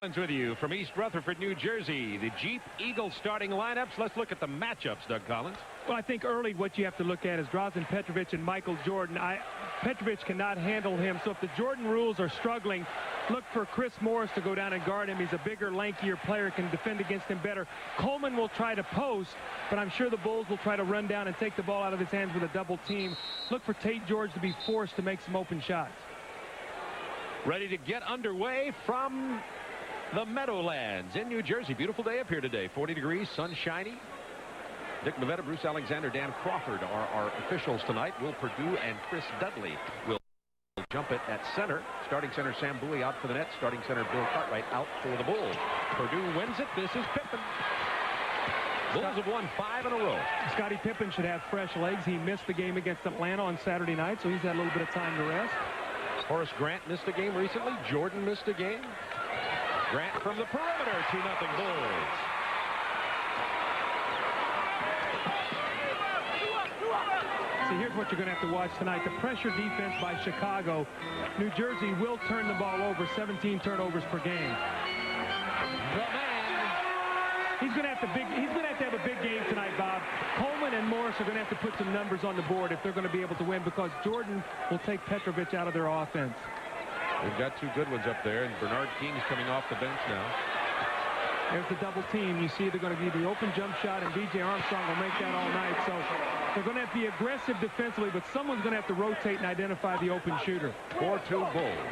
With you from East Rutherford, New Jersey, the Jeep Eagles starting lineups. Let's look at the matchups, Doug Collins. Well, I think early what you have to look at is Drazen Petrovic and Michael Jordan. Petrovic cannot handle him, so if the Jordan rules are struggling, look for Chris Morris to go down and guard him. He's a bigger, lankier player, can defend against him better. Coleman will try to post, but I'm sure the Bulls will try to run down and take the ball out of his hands with a double team. Look for Tate George to be forced to make some open shots. Ready to get underway from the Meadowlands in New Jersey. Beautiful day up here today. 40 degrees, sunshiny. Dick Mavetta, Bruce Alexander, Dan Crawford are our officials tonight. Will Perdue and Chris Dudley will jump it at center. Starting center Sam Bowie out for the net. Starting center Bill Cartwright out for the Bulls. Perdue wins it. This is Pippen. Bulls have won 5 in a row. Scottie Pippen should have fresh legs. He missed the game against Atlanta on Saturday night, so he's had a little bit of time to rest. Horace Grant missed a game recently. Jordan missed a game. Grant from the perimeter, 2-0 Bulls. See, here's what you're going to have to watch tonight. The pressure defense by Chicago. New Jersey will turn the ball over, 17 turnovers per game. He's going to have to have a big game tonight, Bob. Coleman and Morris are going to have to put some numbers on the board if they're going to be able to win, because Jordan will take Petrovic out of their offense. We've got two good ones up there, and Bernard King's coming off the bench now. There's the double team. You see they're going to be the open jump shot, and B.J. Armstrong will make that all night. So they're going to have to be aggressive defensively, but someone's going to have to rotate and identify the open shooter. 4-2 Bulls.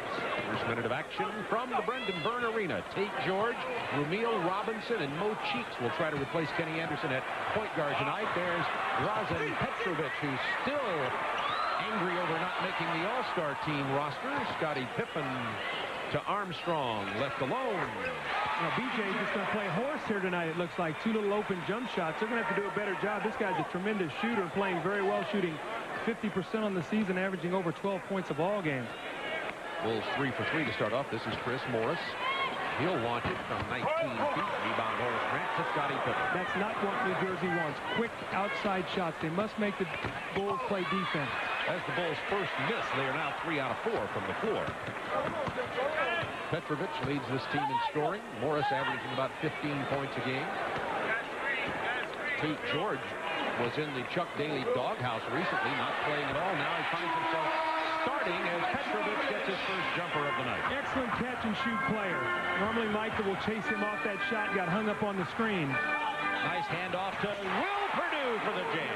First minute of action from the Brendan Byrne Arena. Tate George, Rumeal Robinson, and Mo Cheeks will try to replace Kenny Anderson at point guard tonight. There's Drazen Petrovic, who's still angry over not making the All-Star team roster. Scottie Pippen to Armstrong, left alone. Now, BJ is just going to play horse here tonight, it looks like. 2 little open jump shots. They're going to have to do a better job. This guy's a tremendous shooter, playing very well, shooting 50% on the season, averaging over 12 points a ball game. Bulls 3 for 3 to start off. This is Chris Morris. He'll launch it from 19 feet. Rebound Horace Grant to Scottie Pippen. That's not what New Jersey wants. Quick outside shots. They must make the Bulls play defense. As the Bulls' first miss, they are now 3 out of 4 from the floor. Petrovic leads this team in scoring. Morris averaging about 15 points a game. Tate George was in the Chuck Daly doghouse recently, not playing at all. Now he finds himself starting as Petrovic gets his first jumper of the night. Excellent catch and shoot player. Normally Michael will chase him off that shot, got hung up on the screen. Nice handoff to Will Perdue for the jam.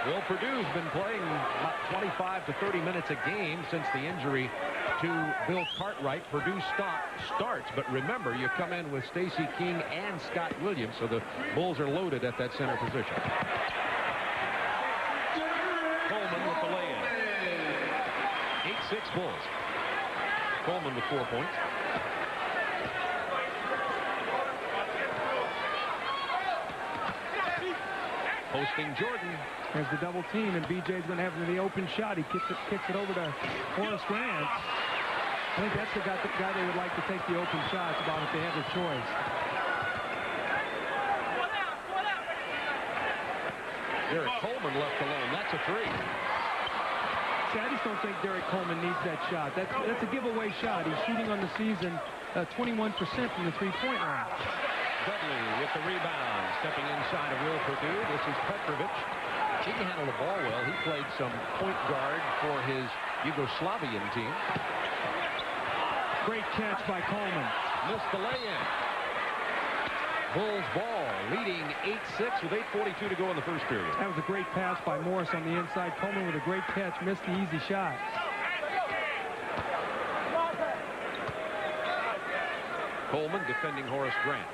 Will Perdue's been playing about 25 to 30 minutes a game since the injury to Bill Cartwright. Perdue starts, but remember, you come in with Stacey King and Scott Williams, so the Bulls are loaded at that center position. Coleman with the lay-in. 8-6 Bulls. Coleman with 4 points. Posting Jordan. There's the double team, and BJ's going to have the open shot. He kicks it over to Horace Grant. I think that's the guy they would like to take the open shots about if they have a choice. Derek Coleman left alone. That's a 3. See, I just don't think Derek Coleman needs that shot. That's a giveaway shot. He's shooting on the season 21% from the three-point line. Dudley with the rebound, stepping inside of Will Perdue. This is Petrovic. He can handle the ball well. He played some point guard for his Yugoslavian team. Great catch by Coleman. Missed the lay-in. Bulls ball, leading 8-6 with 8:42 to go in the first period. That was a great pass by Morris on the inside. Coleman with a great catch, missed the easy shot. Coleman defending Horace Grant.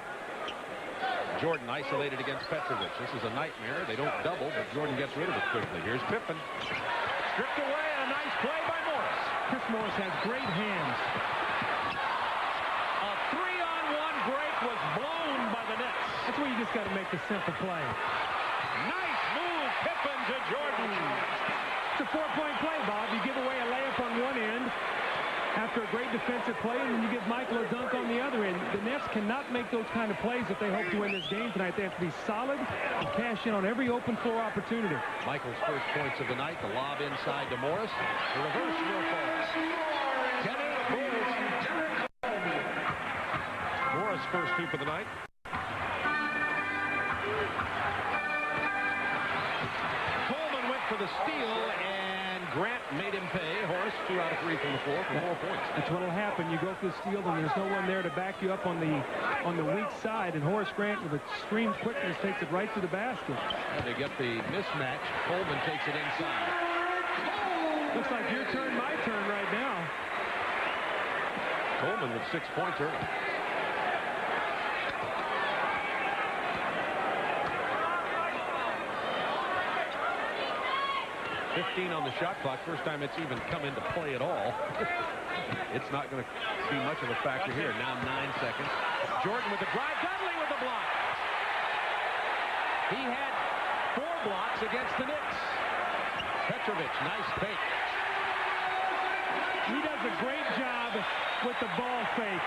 Jordan isolated against Petrovic. This is a nightmare. They don't double, but Jordan gets rid of it quickly. Here's Pippen. Stripped away, and a nice play by Morris. Chris Morris has great hands. A 3-on-1 break was blown by the Nets. That's where you just got to make the simple play. Nice move, Pippen to Jordan. It's a 4-point play, Bob. You give away a layup on one end after a great defensive play, and then you give Michael a dunk on the other end. The Nets cannot make those kind of plays if they hope to win this game tonight. They have to be solid and cash in on every open floor opportunity. Michael's first points of the night, the lob inside to Morris. The reverse will fall. Kenny Bulls Horace first two for the night. Coleman went for the steal, and Grant made him pay. Horace 2 out of 3 from the floor for 4 points. That's what will happen. You go for the steal, and there's no one there to back you up on the weak side. And Horace Grant, with extreme quickness, takes it right to the basket. And they get the mismatch. Coleman takes it inside. Looks like your turn, my turn right now. Coleman with 6 points early. $15 on the shot clock. First time it's even come into play at all. It's not going to be much of a factor here. Now 9 seconds. Jordan with the drive. Dudley with the block. He had 4 blocks against the Knicks. Petrovic, nice fake. He does a great job with the ball fake.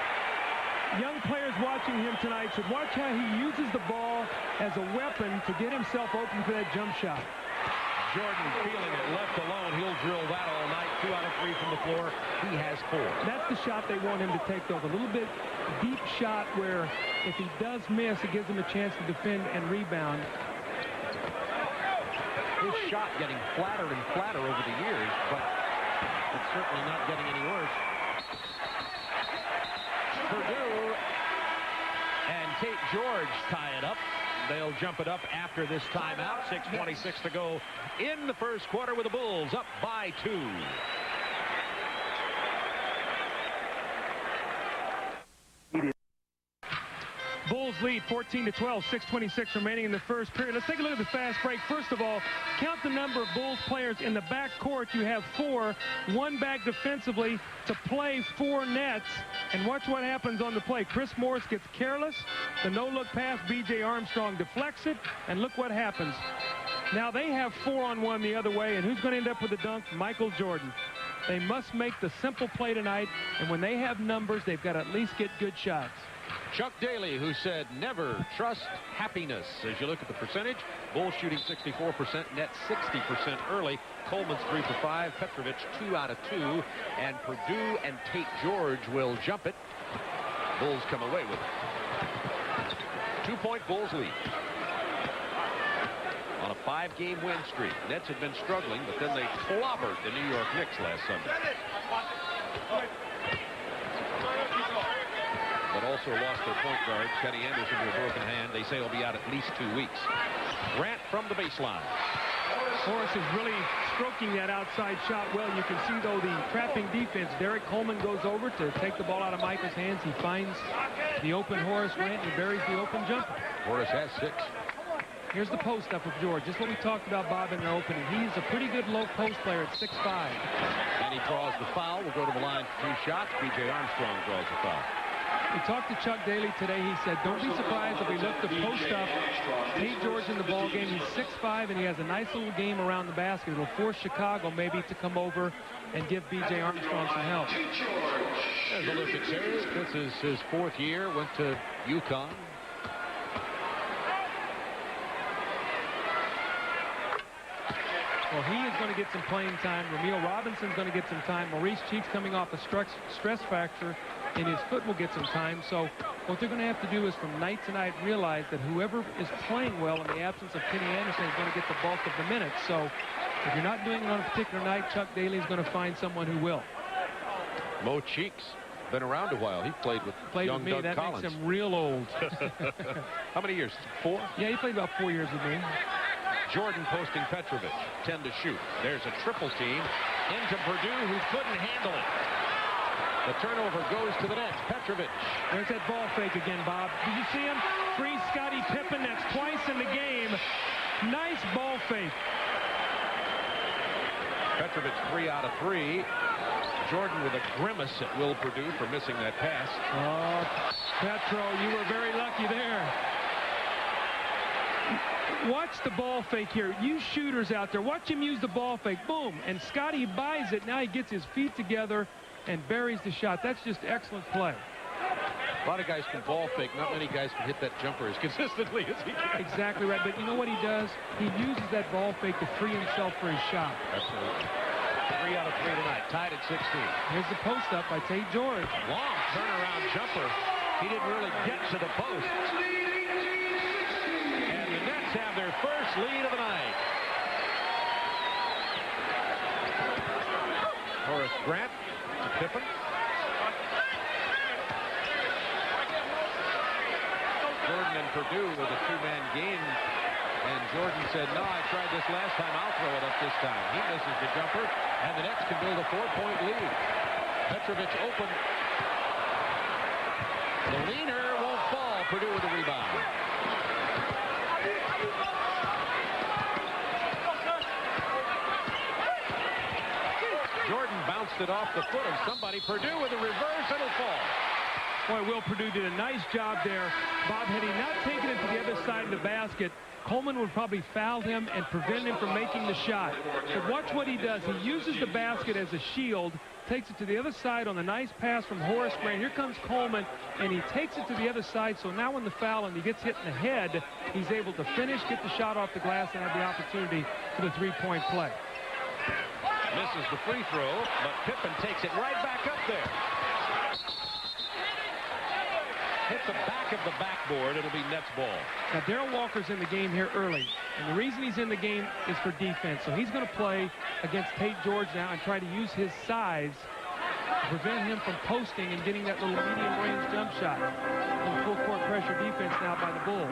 Young players watching him tonight should watch how he uses the ball as a weapon to get himself open for that jump shot. Jordan feeling it, left alone. He'll drill that all night. 2 out of 3 from the floor. He has 4. That's the shot they want him to take, though. The little bit deep shot where if he does miss, it gives him a chance to defend and rebound. His shot getting flatter and flatter over the years, but it's certainly not getting any worse. Purdue and Tate George tie it up. They'll jump it up after this timeout. 6:26 to go in the first quarter with the Bulls up by 2. Bulls lead 14-12, 6:26 remaining in the first period. Let's take a look at the fast break. First of all, count the number of Bulls players in the back court. You have 4, 1 back defensively to play 4 nets. And watch what happens on the play. Chris Morris gets careless. The no-look pass, B.J. Armstrong deflects it. And look what happens. Now they have 4-on-1 the other way. And who's going to end up with the dunk? Michael Jordan. They must make the simple play tonight. And when they have numbers, they've got to at least get good shots. Chuck Daly, who said never trust happiness. As you look at the percentage, Bulls shooting 64%, net 60% early. Coleman's 3 for 5, Petrovic 2 out of 2, and Purdue and Tate George will jump it. Bulls come away with it. 2-point Bulls lead. On a 5-game win streak. Nets had been struggling, but then they clobbered the New York Knicks last Sunday. But also lost their point guard, Kenny Anderson, to a broken hand. They say he'll be out at least 2 weeks. Grant from the baseline. Horace is really stroking that outside shot well. You can see, though, the trapping defense. Derek Coleman goes over to take the ball out of Michael's hands. He finds the open Horace Grant and he buries the open jumper. Horace has 6. Here's the post up of George. Just what we talked about, Bob, in the opening. He's a pretty good low post player at 6'5". And he draws the foul. We'll go to the line for 2 shots. B.J. Armstrong draws the foul. We talked to Chuck Daly today. He said, don't be surprised if we look to post up Tate George in the ball game. He's 6'5", and he has a nice little game around the basket. It'll force Chicago maybe to come over and give B.J. Armstrong some help. There's a look at Terry. This is his 4th year. Went to UConn. Well, he is going to get some playing time. Ramil Robinson's going to get some time. Maurice Cheeks, coming off a stress fracture in his foot, will get some time. So what they're going to have to do is from night to night realize that whoever is playing well in the absence of Kenny Anderson is going to get the bulk of the minutes. So if you're not doing it on a particular night, Chuck Daly is going to find someone who will. Mo Cheeks, been around a while. He played with young me. Doug That Collins. makes him real old. How many years? 4? Yeah, he played about 4 years with me. Jordan posting Petrovic. 10 to shoot. There's a triple team into Purdue, who couldn't handle it. The turnover goes to the net. Petrovic. There's that ball fake again, Bob. Did you see him? Free Scottie Pippen. That's twice in the game. Nice ball fake. Petrovic 3 out of 3. Jordan with a grimace at Will Purdue for missing that pass. Oh, Petro, you were very lucky there. Watch the ball fake here. You shooters out there, watch him use the ball fake. Boom. And Scottie buys it. Now he gets his feet together and buries the shot. That's just excellent play. A lot of guys can ball fake. Not many guys can hit that jumper as consistently as he can. Exactly right. But you know what he does? He uses that ball fake to free himself for his shot. Absolutely. 3 out of 3 tonight. Tied at 16. Here's the post up by Tate George. Long turnaround jumper. He didn't really get to the post. And the Nets have their first lead of the night. Horace Grant to Pippen. Jordan and Purdue with a two-man game. And Jordan said, no, I tried this last time. I'll throw it up this time. He misses the jumper. And the Nets can build a 4-point lead. Petrovic open. The leaner won't fall. Purdue with the rebound. Jordan bounced it off the foot of somebody. Purdue with a reverse. It'll fall. Boy, Will Purdue did a nice job there. Bob, had he not taken it to the other side of the basket, Coleman would probably foul him and prevent him from making the shot. But watch what he does. He uses the basket as a shield, takes it to the other side on the nice pass from Horace Grant. Here comes Coleman, and he takes it to the other side. So now in the foul, and he gets hit in the head, he's able to finish, get the shot off the glass, and have the opportunity for the three-point play. Misses the free throw, but Pippen takes it right back up there. Hit the back of the backboard. It'll be Nets ball. Now, Darrell Walker's in the game here early, and the reason he's in the game is for defense. So he's going to play against Tate George now and try to use his size to prevent him from posting and getting that little medium-range jump shot. A little full-court pressure defense now by the Bulls.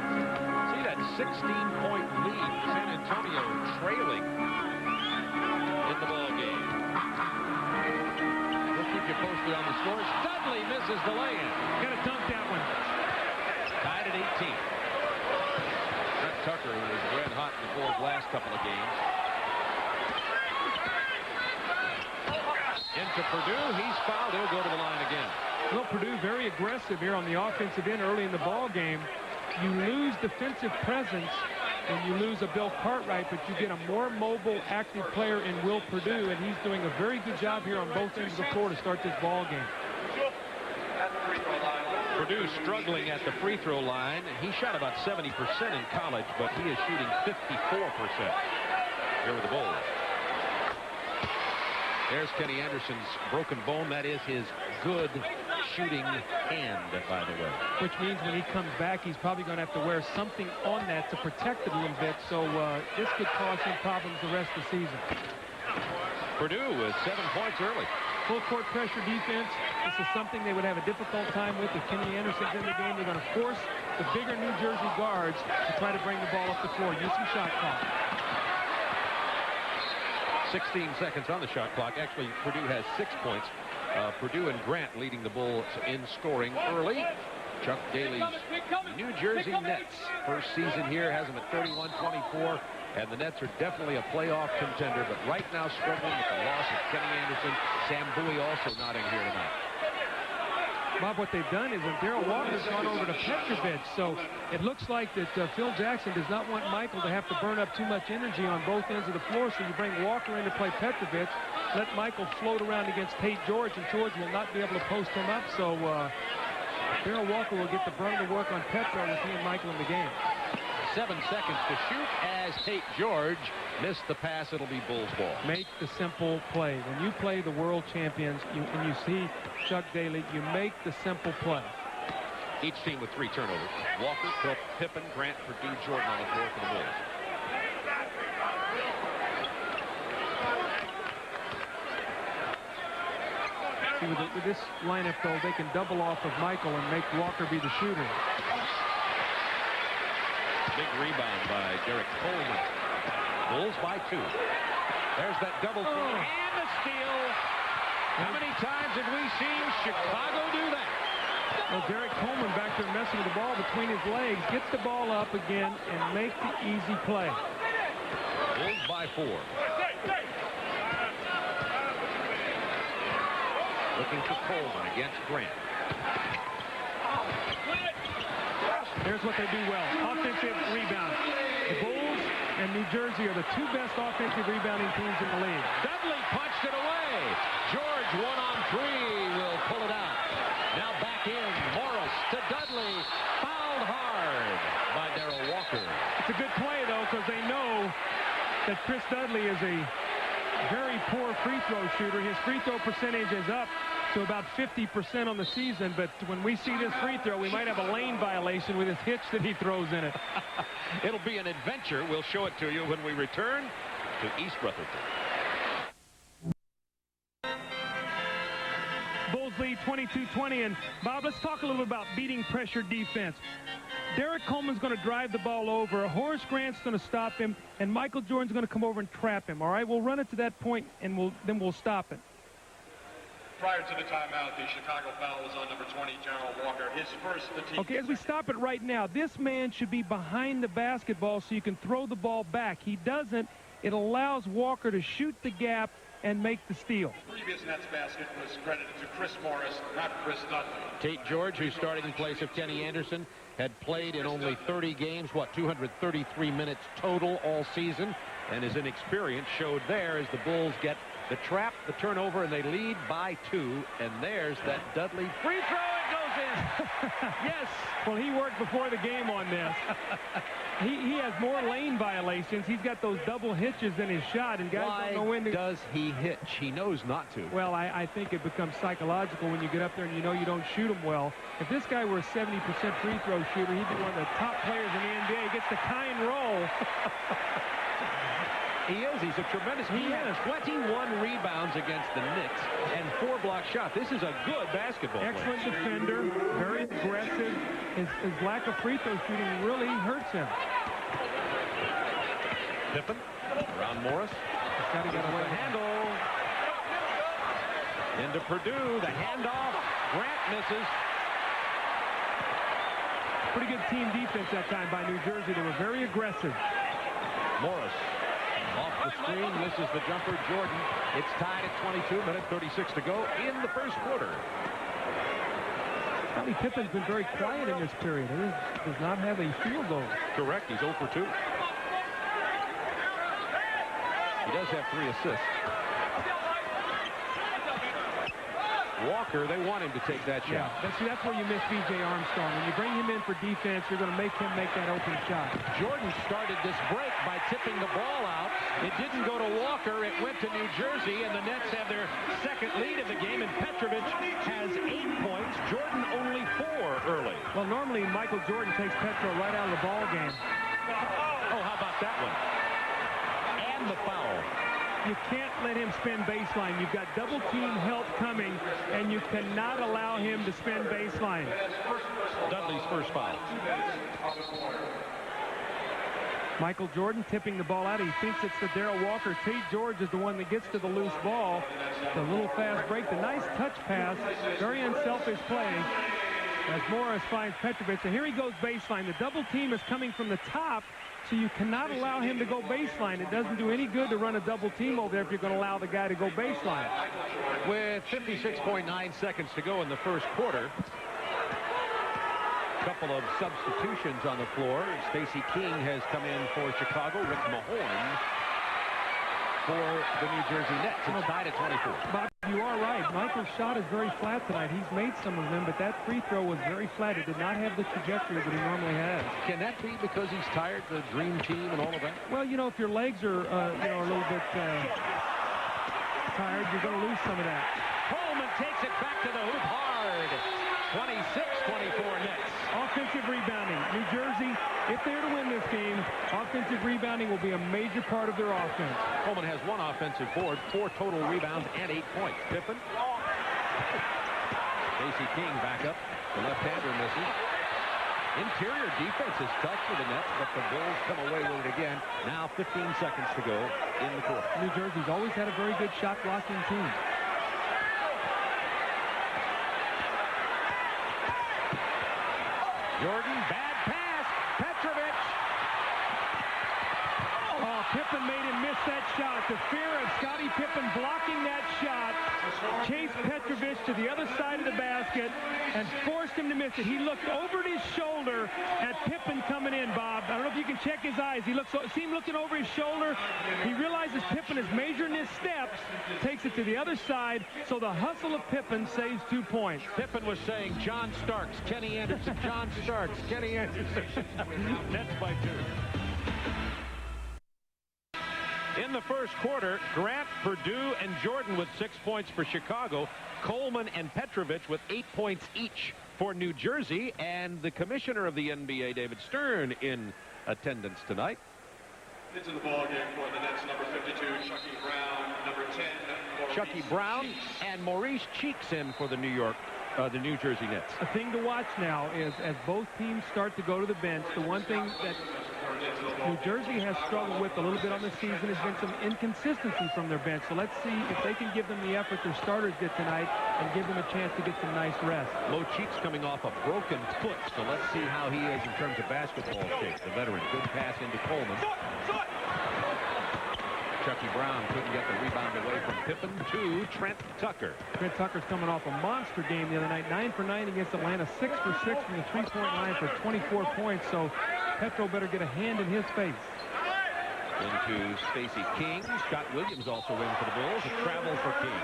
See that 16-point lead. San Antonio trailing in the ball game. We'll keep you posted on the scores. Dudley misses the lay-in. Got to dunk that one. Tied at 18. Brett Tucker was red hot in the Bulls' last couple of games. Into Purdue. He's fouled. He'll go to the line again. Well, Purdue very aggressive here on the offensive end early in the ball game. You lose defensive presence when you lose a Bill Cartwright, but you get a more mobile, active player in Will Purdue, and he's doing a very good job here on both ends of the floor to start this ball game. Purdue struggling at the free throw line. He shot about 70% in college, but he is shooting 54% here with the Bulls. There's Kenny Anderson's broken bone. That is his good shooting hand, by the way. Which means when he comes back, he's probably going to have to wear something on that to protect it a little bit. So this could cause him problems the rest of the season. Purdue with 7 points early. Full court pressure defense. This is something they would have a difficult time with if Kenny Anderson's in the game. They're going to force the bigger New Jersey guards to try to bring the ball up the floor. Use some shot clock. 16 seconds on the shot clock. Actually, Purdue has 6 points. Purdue and Grant leading the Bulls in scoring early. Chuck Daly's New Jersey Nets first season here has them at 31-24. And the Nets are definitely a playoff contender, but right now struggling with the loss of Kenny Anderson. Sam Bowie also not in here tonight. Bob, what they've done is when Darrell Walker's gone over to Petrovic, so it looks like that Phil Jackson does not want Michael to have to burn up too much energy on both ends of the floor, so you bring Walker in to play Petrovic, let Michael float around against Tate George, and George will not be able to post him up, so Darrell Walker will get the brunt of the work on Petro with he and Michael in the game. 7 seconds to shoot as Tate George missed the pass. It'll be Bulls ball. Make the simple play. When you play the world champions and you see Chuck Daly, you make the simple play. Each team with 3 turnovers. Walker, Pippen, Grant, Purdue, Jordan on the floor for the Bulls. See, with this lineup, though, they can double off of Michael and make Walker be the shooter. Big rebound by Derek Coleman. Bulls by 2. There's that double team and the steal. How many times have we seen Chicago do that? Well, Derek Coleman back there messing with the ball between his legs, gets the ball up again and make the easy play. Bulls by 4. Looking for Coleman against Grant. Here's what they do well. Offensive rebound. The Bulls and New Jersey are the 2 best offensive rebounding teams in the league. Dudley punched it away. George 1-on-3 will pull it out. Now back in. Morris to Dudley. Fouled hard by Darrell Walker. It's a good play, though, because they know that Chris Dudley is a very poor free throw shooter. His free throw percentage is up to about 50% on the season, but when we see this free throw, we might have a lane violation with his hitch that he throws in it. It'll be an adventure. We'll show it to you when we return to East Rutherford. Bulls lead 22-20, and Bob, let's talk a little about beating pressure defense. Derek Coleman's going to drive the ball over. Horace Grant's going to stop him, and Michael Jordan's going to come over and trap him. All right, we'll run it to that point, and then we'll stop it. Prior to the timeout, the Chicago foul was on number 20, General Walker. His first, the team. Okay, as we stop it right now, this man should be behind the basketball so you can throw the ball back. He doesn't. It allows Walker to shoot the gap and make the steal. Previous Nets basket was credited to Chris Morris, not Chris Dudley. Tate George, who started in place of Kenny Anderson, had played in only 30 games, 233 minutes total all season, and his inexperience showed there as the Bulls get the trap, the turnover, and they lead by 2, and there's that Dudley free throw. It goes in. Yes. Well, he worked before the game on this. He has more lane violations. He's got those double hitches in his shot, and guys don't know when to... does he hitch? He knows not to. Well, I think it becomes psychological when you get up there and you know you don't shoot him well. If this guy were a 70% free throw shooter, he'd be one of the top players in the NBA. He gets the kind roll. He is. He's a tremendous... He has 21 rebounds against the Knicks and 4 block shots. This is a good basketball player. Excellent defender, very aggressive. His lack of free throw shooting really hurts him. Pippen around Morris. Scottie got away. Handle. Into Purdue. The handoff. Grant misses. Pretty good team defense that time by New Jersey. They were very aggressive. Morris off the screen, misses the jumper. Jordan. It's tied at 22, minute 36 to go in the first quarter. Scottie Pippen's been very quiet in this period. He does not have a field goal. Correct. He's 0 for 2. He does have 3 assists. Walker, they want him to take that shot. Yeah, see, that's where you miss B.J. Armstrong. When you bring him in for defense, you're going to make him make that open shot. Jordan started this break by tipping the ball out. It didn't go to Walker. It went to New Jersey, and the Nets have their second lead of the game, and Petrovic has 8 points. Jordan only 4 early. Well, normally Michael Jordan takes Petro right out of the ball game. Oh, how about that one? And the foul. You can't let him spin baseline. You've got double team help coming, and you cannot allow him to spin baseline. Dudley's first foul. Michael Jordan tipping the ball out. He thinks it's the Darrell Walker. Tate George is the one that gets to the loose ball. The little fast break. The nice touch pass. Very unselfish play as Morris finds Petrovic. And here he goes baseline. The double team is coming from the top, so you cannot allow him to go baseline. It doesn't do any good to run a double team over there if you're going to allow the guy to go baseline. With 56.9 seconds to go in the first quarter, a couple of substitutions on the floor. Stacey King has come in for Chicago. Rick Mahorn for the New Jersey Nets. It's tied at 24. Bob, you are right. Michael's shot is very flat tonight. He's made some of them, but that free throw was very flat. It did not have the trajectory that he normally has. Can that be because he's tired, the dream team and all of that? Well, you know, if your legs are, a little bit tired, you're going to lose some of that. Coleman takes it back to the hoop hard. 26-24 Nets. Offensive rebounding. New Jersey, if they're to win this game, offensive rebounding will be a major part of their offense. Coleman has 1 offensive board, 4 total rebounds, and 8 points. Pippen. Stacey King back up. The left-hander misses. Interior defense is tough for the Nets, but the Bulls come away with it again. Now 15 seconds to go in the quarter. New Jersey's always had a very good shot blocking team. Jordan, bad pass. Petrovic. Oh, Pippen made him miss that shot. The fear of Scottie Pippen blocking that shot chased Petrovic to the other side of the basket and forced him to miss it. He looked over his shoulder at Pippen coming in, Bob. I don't know if you can check his eyes. See him looking over his shoulder. He realizes Pippen is measuring his steps, takes it to the other side, so the hustle of Pippen saves 2 points. Pippen was saying John Starks, Kenny Anderson, John Starks, Kenny Anderson. Nets by 2. In the first quarter, Grant, Perdue, and Jordan with 6 points for Chicago. Coleman and Petrovic with 8 points each for New Jersey. And the commissioner of the NBA, David Stern, in attendance tonight. Into the ball game for the Nets, number 52, Chucky Brown, number 10, Chucky Brown and Maurice Cheeks in for the New Jersey Nets. A thing to watch now is as both teams start to go to the bench, the one thing that New Jersey has struggled with a little bit on the season has been some inconsistency from their bench. So let's see if they can give them the effort their starters did tonight and give them a chance to get some nice rest. Mo Cheeks coming off a broken foot, so let's see how he is in terms of basketball shape. The veteran, good pass into Coleman. Chucky Brown couldn't get the rebound away from Pippen to Trent Tucker. Trent Tucker's coming off a monster game the other night, 9 for 9 against Atlanta, 6 for 6 from the three-point line for 24 points. So Petro better get a hand in his face. Into Stacey King. Scott Williams also in for the Bulls. A travel for King.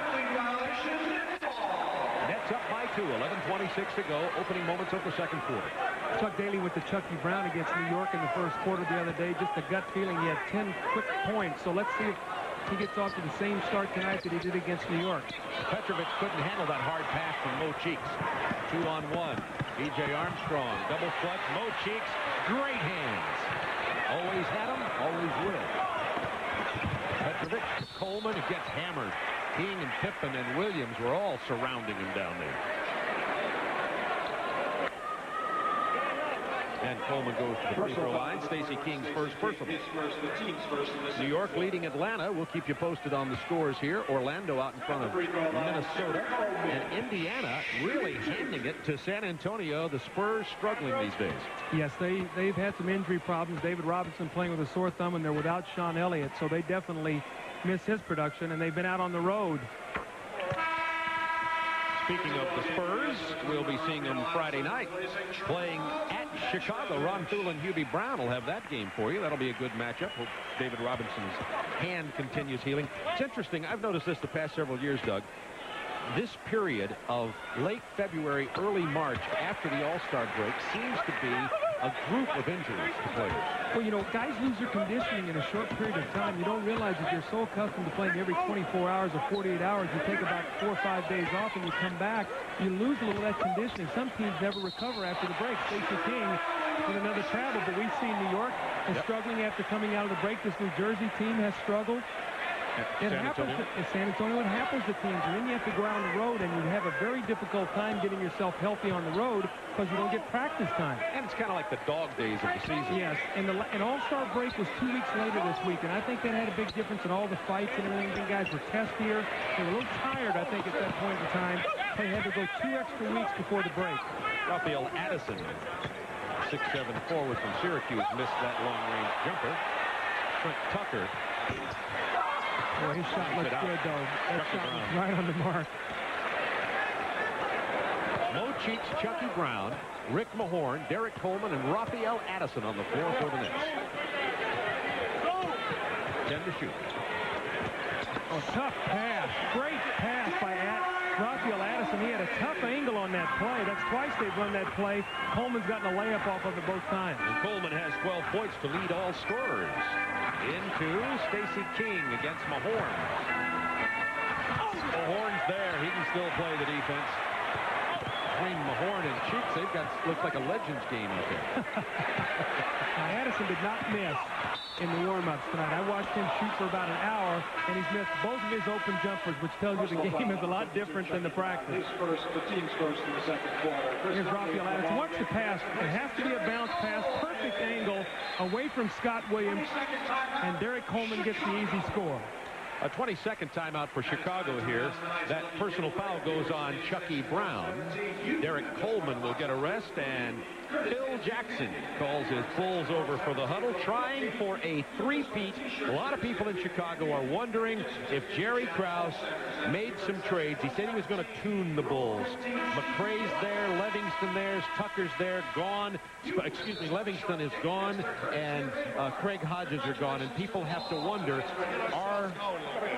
Nets up by 2. 11:26 to go. Opening moments of the second quarter. Chuck Daly went to Chucky Brown against New York in the first quarter the other day. Just a gut feeling he had 10 quick points. So let's see if he gets off to the same start tonight that he did against New York. Petrovic couldn't handle that hard pass from Mo Cheeks. 2-on-1. B.J. Armstrong. Double clutch. Mo Cheeks. Great hands. Always had them. Always will. Petrovic. Coleman. It gets hammered. King and Pippen and Williams were all surrounding him down there. And Coleman goes to the free throw line. Stacey King's first personal. New York leading Atlanta. We'll keep you posted on the scores here. Orlando out in front of Minnesota. And Indiana really handing it to San Antonio. The Spurs struggling these days. Yes, they've had some injury problems. David Robinson playing with a sore thumb, and they're without Sean Elliott. So they definitely miss his production, and they've been out on the road. Speaking of the Spurs, we'll be seeing them Friday night playing at Chicago. Ron Thule and Hubie Brown will have that game for you. That'll be a good matchup. Hope David Robinson's hand continues healing. It's interesting. I've noticed this the past several years, Doug. This period of late February, early March, after the All-Star break, seems to be a group of injuries to players. Well, you know, guys lose their conditioning in a short period of time. You don't realize that you're so accustomed to playing every 24 hours or 48 hours. You take about 4 or 5 days off and you come back, you lose a little of that conditioning. Some teams never recover after the break. Stacey King with another travel, but we've seen New York is struggling after coming out of the break. This New Jersey team has struggled. It happens at San Antonio. It happens to teams. And then you have to go out on the road, and you have a very difficult time getting yourself healthy on the road because you don't get practice time. And it's kind of like the dog days of the season. Yes, and an All-Star break was 2 weeks later this week, and I think that had a big difference in all the fights and everything. The guys were testier. They were a little tired, I think, at that point in time. They had to go 2 extra weeks before the break. Raphael Addison, 6'7" forward from Syracuse, missed that long-range jumper. Trent Tucker. Boy, his shot looks good, though. That shot was right on the mark. Mo Cheeks, Chucky Brown, Rick Mahorn, Derek Coleman, and Raphael Addison on the floor for the Nets. 10 to shoot. Oh, tough pass. Great pass by Raphael Addison. He had a tough angle on that play. That's twice they've run that play. Coleman's gotten a layup off of it both times. And Coleman has 12 points to lead all scorers. Into Stacey King against Mahorn. Mahorn's there. He can still play the defense. Between Mahorn and Cheeks, they've got, looks like a Legends game out there. Now, Addison did not miss in the warm-ups tonight. I watched him shoot for about an hour, and he's missed both of his open jumpers, which tells you the game is a lot different than the practice. The team's first in the second quarter. Here's Raphael Addison. Watch the pass. It has to be a bounce pass. Perfect angle away from Scott Williams, and Derek Coleman gets the easy score. A 20-second timeout for Chicago here. That personal foul goes on Chucky Brown. Derek Coleman will get a rest, and Phil Jackson calls his Bulls over for the huddle, trying for a three-peat. A lot of people in Chicago are wondering if Jerry Krause made some trades. He said he was going to tune the Bulls. McRae's there, Livingston there, Tucker's there, gone. Excuse me, Livingston is gone, and Craig Hodges are gone, and people have to wonder, are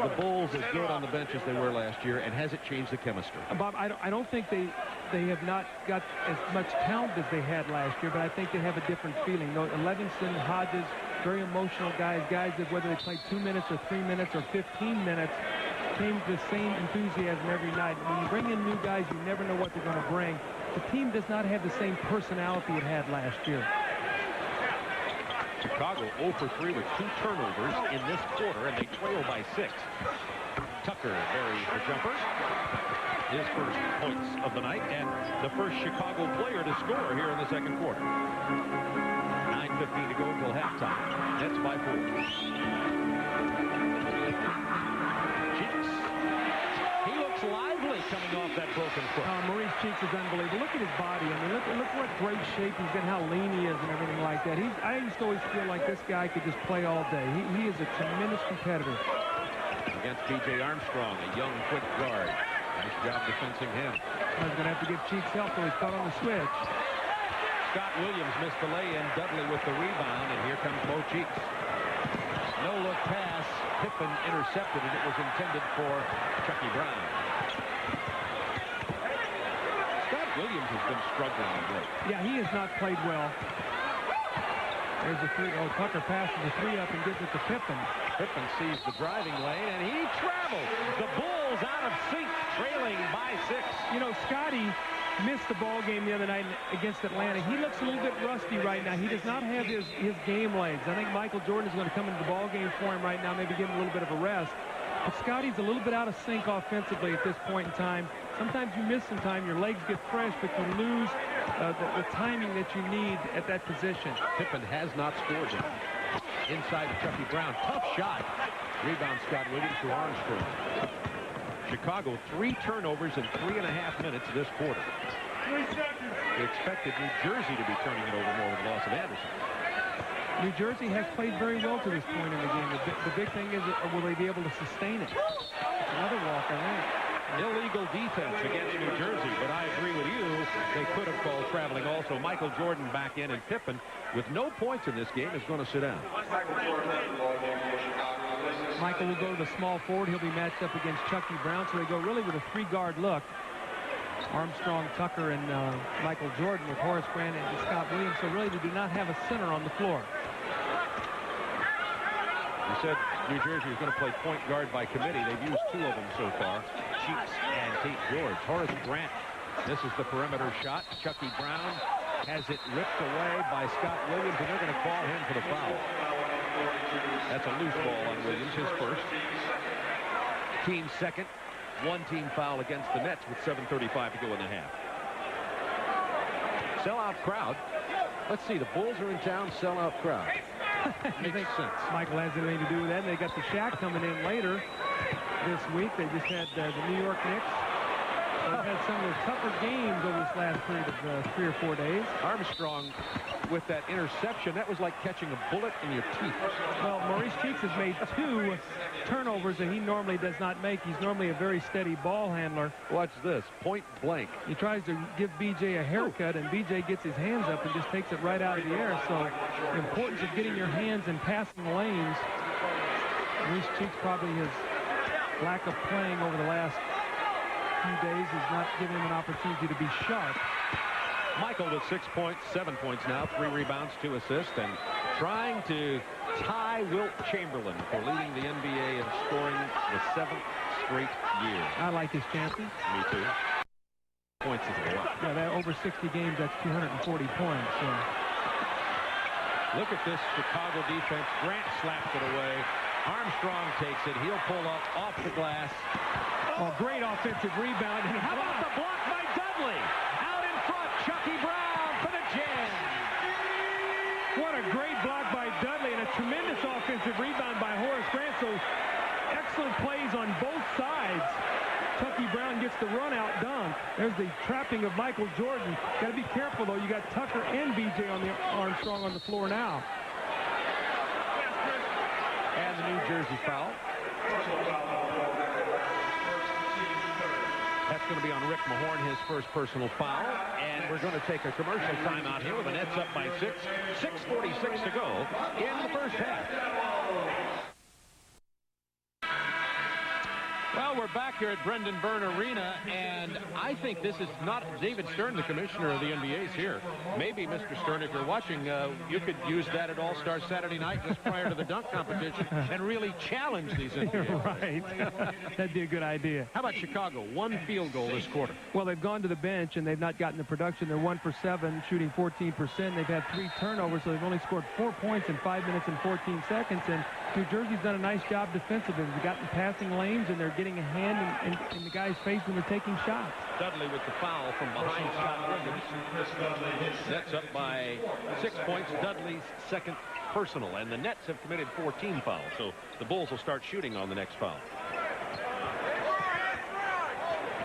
the Bulls as good on the bench as they were last year, and has it changed the chemistry? Bob, I don't think they have not got as much talent as they had last year, but I think they have a different feeling. Livingston, Hodges, very emotional guys that whether they played 2 minutes or 3 minutes or 15 minutes, came to the same enthusiasm every night. When you bring in new guys, you never know what they're going to bring. The team does not have the same personality it had last year. Chicago 0 for 3 with 2 turnovers in this quarter, and they trail by 6. Tucker buries the jumper. His first points of the night, and the first Chicago player to score here in the second quarter. 9:15 to go until halftime. Nets by 4. Cheeks. He looks lively coming off that broken foot. Maurice Cheeks is unbelievable. Look at his body. I mean, look what great shape he's in, how lean he is and everything like that. I used to always feel like this guy could just play all day. He is a tremendous competitor. Against B.J. Armstrong, a young, quick guard. Nice job defensing him. I was going to have to give Cheeks help, so he's caught on the switch. Scott Williams missed the lay-in. Dudley with the rebound, and here comes Mo Cheeks. No-look pass. Pippen intercepted it. It was intended for Chucky Brown. Scott Williams has been struggling of late. Yeah, he has not played well. There's a three. Oh, Tucker passes the 3 up and gives it to Pippen. Pippen sees the driving lane, and he travels. The Bulls out of sync, trailing by 6. You know, Scottie missed the ball game the other night against Atlanta. He looks a little bit rusty right now. He does not have his game legs. I think Michael Jordan is going to come into the ball game for him right now, maybe give him a little bit of a rest. But Scottie's a little bit out of sync offensively at this point in time. Sometimes you miss some time, your legs get fresh, but you lose the timing that you need at that position. Pippen has not scored yet. Inside to Chucky Brown. Tough shot. Rebound Scott Williams to Armstrong. Chicago 3 turnovers in 3.5 minutes this quarter. We expected New Jersey to be turning it over more with the loss of Anderson. New Jersey has played very well to this point in the game. The big thing is, will they be able to sustain it? Another walk, I think. Illegal defense against New Jersey, but I agree with you. They could have called traveling also. Michael Jordan back in, and Pippen, with no points in this game, is going to sit down. Michael will go to the small forward. He'll be matched up against Chucky Brown, so they go really with a 3-guard look. Armstrong, Tucker, and Michael Jordan with Horace Grant and Scott Williams, so really they do not have a center on the floor. You said New Jersey is going to play point guard by committee. They've used 2 of them so far, Cheeks and Tate George. Horace Grant, this is the perimeter shot. Chucky Brown has it ripped away by Scott Williams, and they're going to call him for the foul. That's a loose ball on Williams, his first. Team second. 1-team foul against the Nets with 7:35 to go in the half. Sellout crowd. Let's see, the Bulls are in town, sellout crowd. Makes sense. Michael has anything to do with that. And they got the Shaq coming in later this week. They just had the New York Knicks. They've had some of the tougher games over this last period of 3 or 4 days. Armstrong with that interception, that was like catching a bullet in your teeth. Well, Maurice Cheeks has made 2 turnovers that he normally does not make. He's normally a very steady ball handler. Watch this, point blank. He tries to give B.J. a haircut, and B.J. gets his hands up and just takes it right out of the air. So the importance of getting your hands and passing lanes. Maurice Cheeks probably his lack of playing over the last few days has not given him an opportunity to be sharp. Michael with 6 points, 7 points now, 3 rebounds, 2 assists, and trying to tie Wilt Chamberlain for leading the NBA in scoring the 7th straight year. I like his chances. Me too. Points is a lot. Yeah, that over 60 games, that's 240 points. So. Look at this Chicago defense. Grant slaps it away. Armstrong takes it. He'll pull up off the glass. Oh, great offensive rebound. And how about the block by Dudley? Out in front, Chucky Brown for the jam. What a great block by Dudley and a tremendous offensive rebound by Horace Grant. So excellent plays on both sides. Chucky Brown gets the run out done. There's the trapping of Michael Jordan. Got to be careful, though. You got Tucker and B.J. on the Armstrong on the floor now. And the New Jersey foul. That's going to be on Rick Mahorn, his first personal foul. And we're going to take a commercial timeout here with the Nets up by 6. 6:46 to go in the first half. Well, we're back here at Brendan Byrne Arena, and I think this is not David Stern, the commissioner of the NBA, is here. Maybe, Mr. Stern, if you're watching, you could use that at All-Star Saturday night just prior to the dunk competition and really challenge these NBA. Right. That'd be a good idea. How about Chicago? 1 field goal this quarter. Well, they've gone to the bench, and they've not gotten the production. They're 1 for 7, shooting 14%. They've had 3 turnovers, so they've only scored 4 points in 5 minutes and 14 seconds. And New Jersey's done a nice job defensively. They've gotten passing lanes, and they're getting a hand in the guy's face when they're taking shots. Dudley with the foul from behind Scott Williams. Nets up by 6 points. Dudley's second personal, and the Nets have committed 14 fouls, so the Bulls will start shooting on the next foul.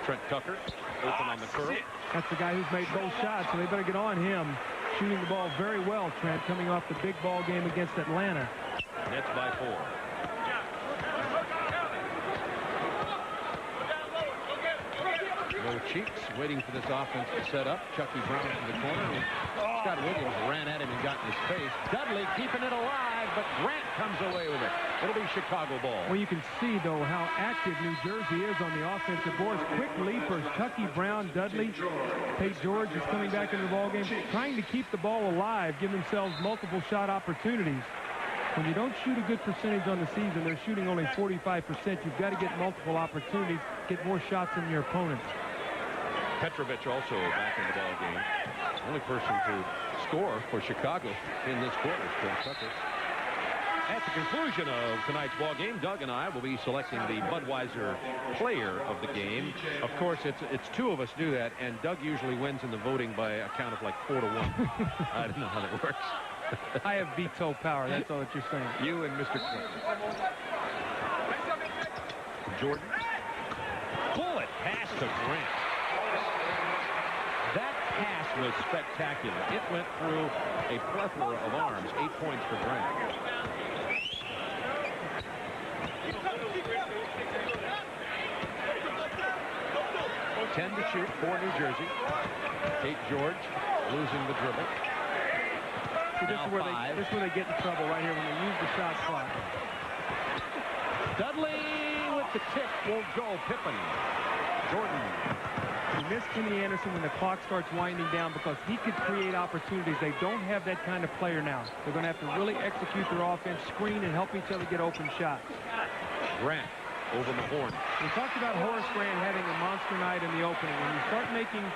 Trent Tucker open on the curl. That's the guy who's made both shots, so they better get on him. Shooting the ball very well, Trent, coming off the big ball game against Atlanta. Nets by 4. No cheeks, waiting for this offense to set up. Chucky Brown to the corner. Scott Williams ran at him and got in his face. Dudley keeping it alive, but Grant comes away with it. It'll be Chicago ball. Well, you can see, though, how active New Jersey is on the offensive boards. Quick leapers, Chucky Brown, Dudley. Tate George is coming back into the ballgame, trying to keep the ball alive, give themselves multiple shot opportunities. When you don't shoot a good percentage on the season, they're shooting only 45%. You've got to get multiple opportunities, get more shots than your opponents. Petrovic also back in the ball game. Only person to score for Chicago in this quarter is Trent Tucker. At the conclusion of tonight's ball game, Doug and I will be selecting the Budweiser player of the game. Of course, it's 2 of us do that, and Doug usually wins in the voting by a count of like 4-1. I don't know how that works. I have veto power. That's all that you're saying. You and Mr. Clinton. Jordan. Bullet pass to Grant. That pass was spectacular. It went through a plethora of arms. 8 points for Grant. Ten to shoot for New Jersey. Tate George losing the dribble. See, this is where they get in trouble right here when they use the shot clock. Dudley with the tip won't go. Pippen. Jordan. You miss Kenny Anderson when the clock starts winding down because he could create opportunities. They don't have that kind of player now. They're going to have to really execute their offense, screen, and help each other get open shots. Grant over the horn. We talked about Horace Grant having a monster night in the opening. When you start making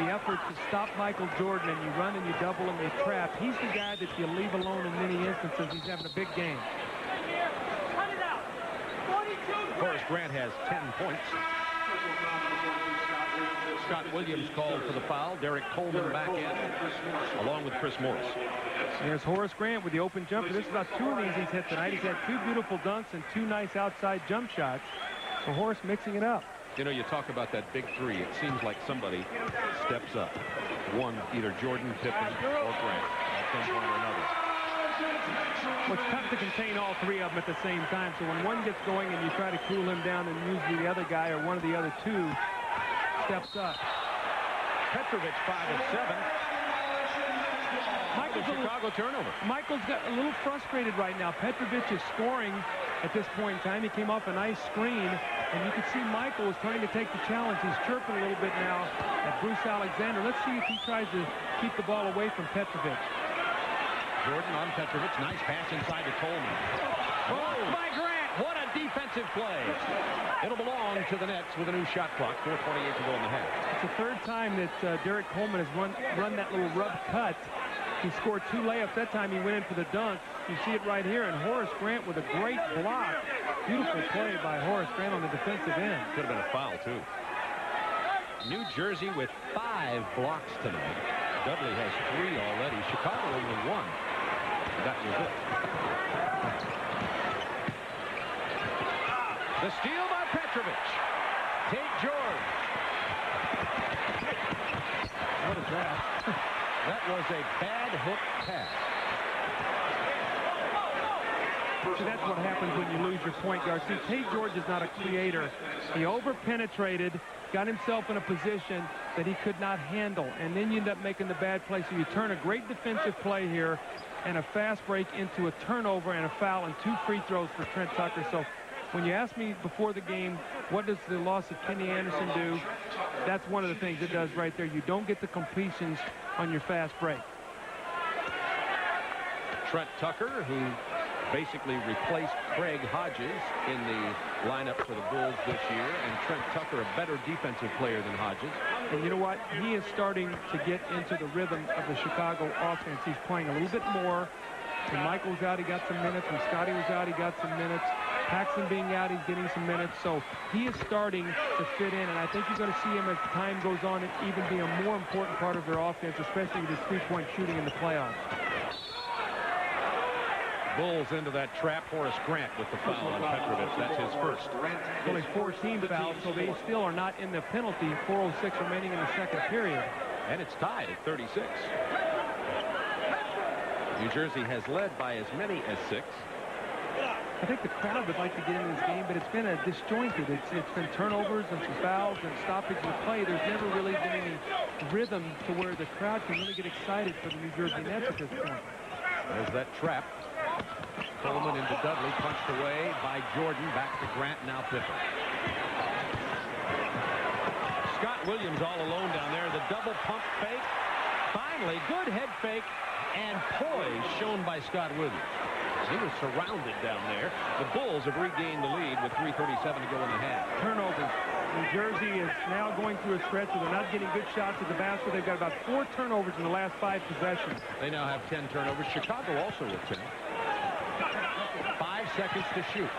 the effort to stop Michael Jordan and you run and you double and you trap, he's the guy that you leave alone in many instances. He's having a big game. Horace Grant has 10 points. Scott Williams called for the foul. Derek Coleman back in, along with Chris Morris. There's Horace Grant with the open jumper. This is about 2 of these he's hit tonight. He's had 2 beautiful dunks and 2 nice outside jump shots. So Horace mixing it up. You know, you talk about that big 3. It seems like somebody steps up. One, either Jordan, Pippen, or Grant at some point or another. Well, it's tough to contain all 3 of them at the same time. So when one gets going and you try to cool him down, and usually the other guy or one of the other 2 steps up. Petrovic 5 of 7. Michael's Chicago turnover. Michael's got a little frustrated right now. Petrovic is scoring at this point in time. He came off a nice screen, and you can see Michael is trying to take the challenge. He's chirping a little bit now at Bruce Alexander. Let's see if he tries to keep the ball away from Petrovic. Jordan on Petrovic. Nice pass inside to Coleman. Oh, by Grant. What a defensive play. It'll belong to the Nets with a new shot clock. 4:28 to go in the half. It's the 3rd time that Derek Coleman has run that little rub cut. He scored 2 layups. That time he went in for the dunk. You see it right here. And Horace Grant with a great block. Beautiful play by Horace Grant on the defensive end. Could have been a foul, too. New Jersey with 5 blocks tonight. Dudley has 3 already. Chicago only 1. That was it. The steal by Petrovic. Tate George. What is that? That was a bad hook pass. See, that's what happens when you lose your point guard. See, Tate George is not a creator. He over-penetrated, got himself in a position that he could not handle, and then you end up making the bad play. So you turn a great defensive play here and a fast break into a turnover and a foul and 2 free throws for Trent Tucker. So when you asked me before the game, what does the loss of Kenny Anderson do? That's one of the things it does right there. You don't get the completions on your fast break. Trent Tucker, who basically replaced Craig Hodges in the lineup for the Bulls this year, and Trent Tucker, a better defensive player than Hodges. And you know what? He is starting to get into the rhythm of the Chicago offense. He's playing a little bit more. When Michael's out, he got some minutes. When Scottie was out, he got some minutes. Paxson being out, he's getting some minutes. So he is starting to fit in, and I think you're going to see him as time goes on and even be a more important part of their offense, especially with his three-point shooting in the playoffs. Bulls into that trap. Horace Grant with the foul on Petrovic. That's his first. Only 14 fouls, so they still are not in the penalty. 4:06 remaining in the second period. And it's tied at 36. New Jersey has led by as many as 6. I think the crowd would like to get into this game, but it's been a disjointed. It's been turnovers and some fouls and stoppage of play. There's never really been any rhythm to where the crowd can really get excited for the New Jersey Nets at this point. There's that trap. Coleman into Dudley, punched away by Jordan. Back to Grant, now Pippen. Scott Williams all alone down there. The double pump fake. Finally, good head fake and poise shown by Scott Williams. He was surrounded down there. The Bulls have regained the lead with 3:37 to go in the half. Turnovers. New Jersey is now going through a stretch where they're not getting good shots at the basket. They've got about 4 turnovers in the last 5 possessions. They now have 10 turnovers. Chicago also with 10. 5 seconds to shoot.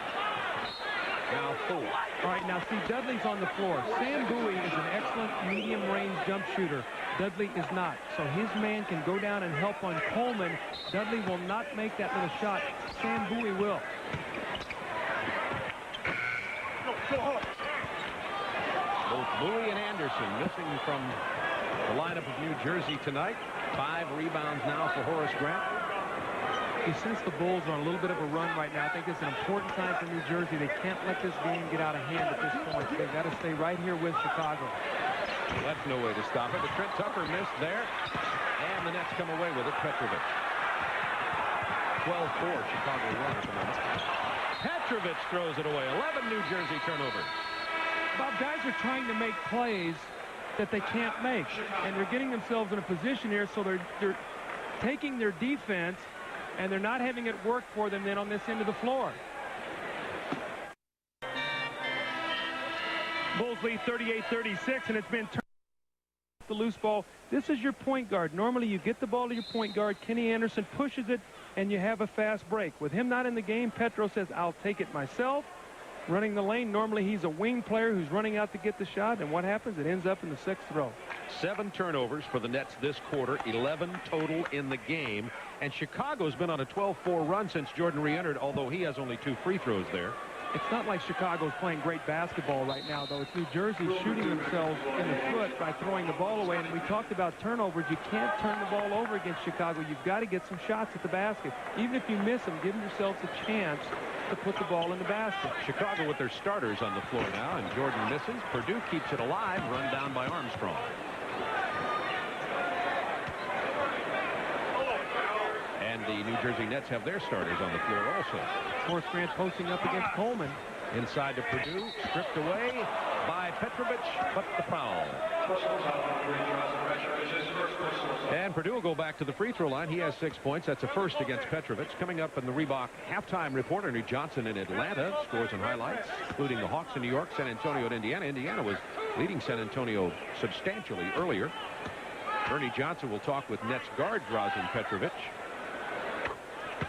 Now 4. All right, now see, Dudley's on the floor. Sam Bowie is an excellent medium-range jump shooter. Dudley is not. So his man can go down and help on Coleman. Dudley will not make that little shot. Sam Bowie will. Both Bowie and Anderson missing from the lineup of New Jersey tonight. 5 rebounds now for Horace Grant. You sense the Bulls are on a little bit of a run right now. I think it's an important time for New Jersey. They can't let this game get out of hand at this point. They've got to stay right here with Chicago. Well, that's no way to stop it. But Trent Tucker missed there. And the Nets come away with it. Petrovic. 12-4. Chicago won at the moment. Petrovic throws it away. 11 New Jersey turnovers. Bob, guys are trying to make plays that they can't make. And they're getting themselves in a position here, so they're taking their defense, and they're not having it work for them then on this end of the floor. Bulls lead 38-36, and it's been turned the loose ball. This is your point guard. Normally you get the ball to your point guard. Kenny Anderson pushes it, and you have a fast break. With him not in the game, Petro says, I'll take it myself. Running the lane, normally he's a wing player who's running out to get the shot, and what happens? It ends up in the 6th row. 7 turnovers for the Nets this quarter, 11 total in the game. And Chicago's been on a 12-4 run since Jordan re-entered, although he has only 2 free throws there. It's not like Chicago's playing great basketball right now, though. It's New Jersey shooting themselves in the foot by throwing the ball away. And we talked about turnovers. You can't turn the ball over against Chicago. You've got to get some shots at the basket. Even if you miss them, give yourselves a chance to put the ball in the basket. Chicago with their starters on the floor now, and Jordan misses. Purdue keeps it alive, run down by Armstrong. And the New Jersey Nets have their starters on the floor also. Horace Grant posting up against Coleman. Inside to Purdue, stripped away by Petrovic, but the foul. And Purdue will go back to the free throw line. He has 6 points. That's a first against Petrovic. Coming up in the Reebok halftime report, Ernie Johnson in Atlanta. Scores and highlights, including the Hawks in New York, San Antonio, and Indiana. Indiana was leading San Antonio substantially earlier. Ernie Johnson will talk with Nets guard Drazen Petrovic.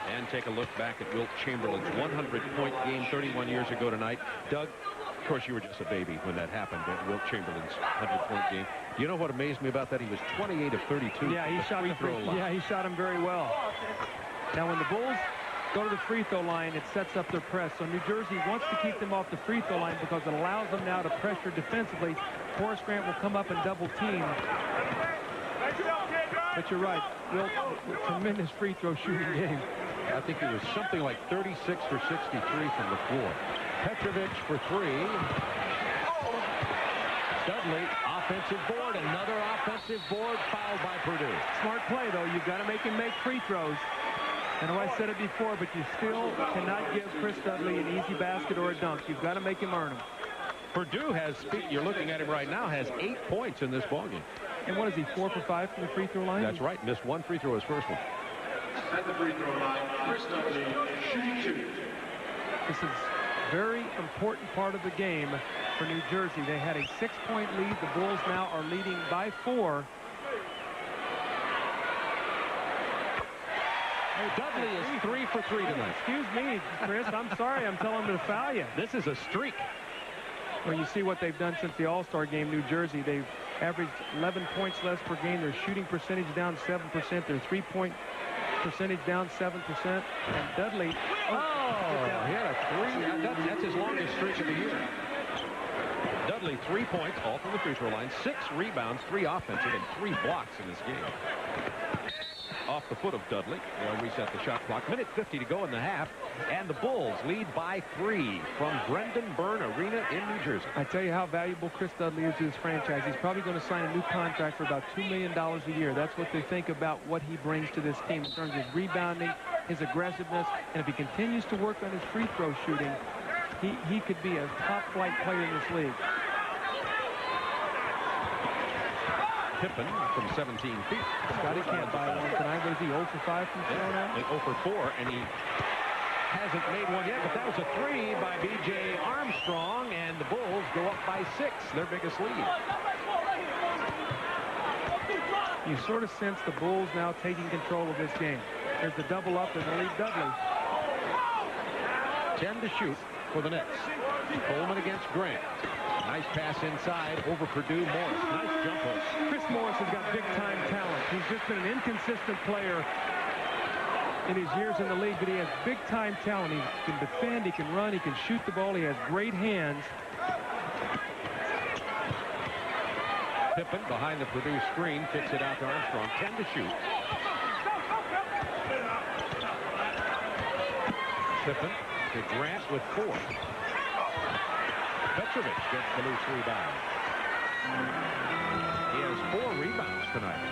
And take a look back at Wilt Chamberlain's 100-point game 31 years ago tonight. Doug, of course, you were just a baby when that happened at Wilt Chamberlain's 100-point game. You know what amazed me about that? He was 28 of 32. Yeah, he shot he shot him very well. Now, when the Bulls go to the free throw line, it sets up their press. So New Jersey wants to keep them off the free throw line because it allows them now to pressure defensively. Horace Grant will come up and double team. But you're right, Wilt, tremendous free throw shooting game. I think it was something like 36 for 63 from the floor. Petrovic for 3. Dudley, offensive board, another offensive board, fouled by Purdue. Smart play, though. You've got to make him make free throws. I know I said it before, but you still cannot give Chris Dudley an easy basket or a dunk. You've got to make him earn them. Purdue has, you're looking at him right now, has 8 points in this ballgame. And what is he, 4 for 5 from the free throw line? That's right. Missed one free throw, his first one. At the free throw line, Chris Dudley, shooting 2. This is a very important part of the game for New Jersey. They had a 6-point lead. The Bulls now are leading by 4. Dudley is 3 for 3 tonight. Excuse me, Chris. I'm sorry. I'm telling him to foul you. This is a streak. Well, you see what they've done since the All-Star game, New Jersey. They've averaged 11 points less per game. Their shooting percentage down 7%. Their three-point percentage down 7%. And Dudley, he had a 3. That's his longest streak of the year. Dudley, 3 points, all from the free throw line, 6 rebounds, 3 offensive, and 3 blocks in this game. Off the foot of Dudley. They'll reset the shot clock. Minute 50 to go in the half. And the Bulls lead by 3 from Brendan Byrne Arena in New Jersey. I tell you how valuable Chris Dudley is to his franchise. He's probably going to sign a new contract for about $2 million a year. That's what they think about what he brings to this team in terms of rebounding, his aggressiveness. And if he continues to work on his free throw shooting, he could be a top-flight player in this league. Pippen from 17 feet. Scottie can't buy one tonight. What is he, 0 for 5 from throwing out? 0 for 4, and he hasn't made one yet, but that was a 3 by B.J. Armstrong, and the Bulls go up by 6, their biggest lead. You sort of sense the Bulls now taking control of this game. There's the double up, and they lead Dudley. 10 to shoot for the Nets. Coleman against Grant. Nice pass inside over Purdue. Morris. Nice jump hook. Chris Morris has got big-time talent. He's just been an inconsistent player in his years in the league, but he has big-time talent. He can defend, he can run, he can shoot the ball. He has great hands. Pippen behind the Purdue screen, kicks it out to Armstrong. 10 to shoot. Pippen to Grant with 4. Petrovic gets the loose rebound. He has 4 rebounds tonight.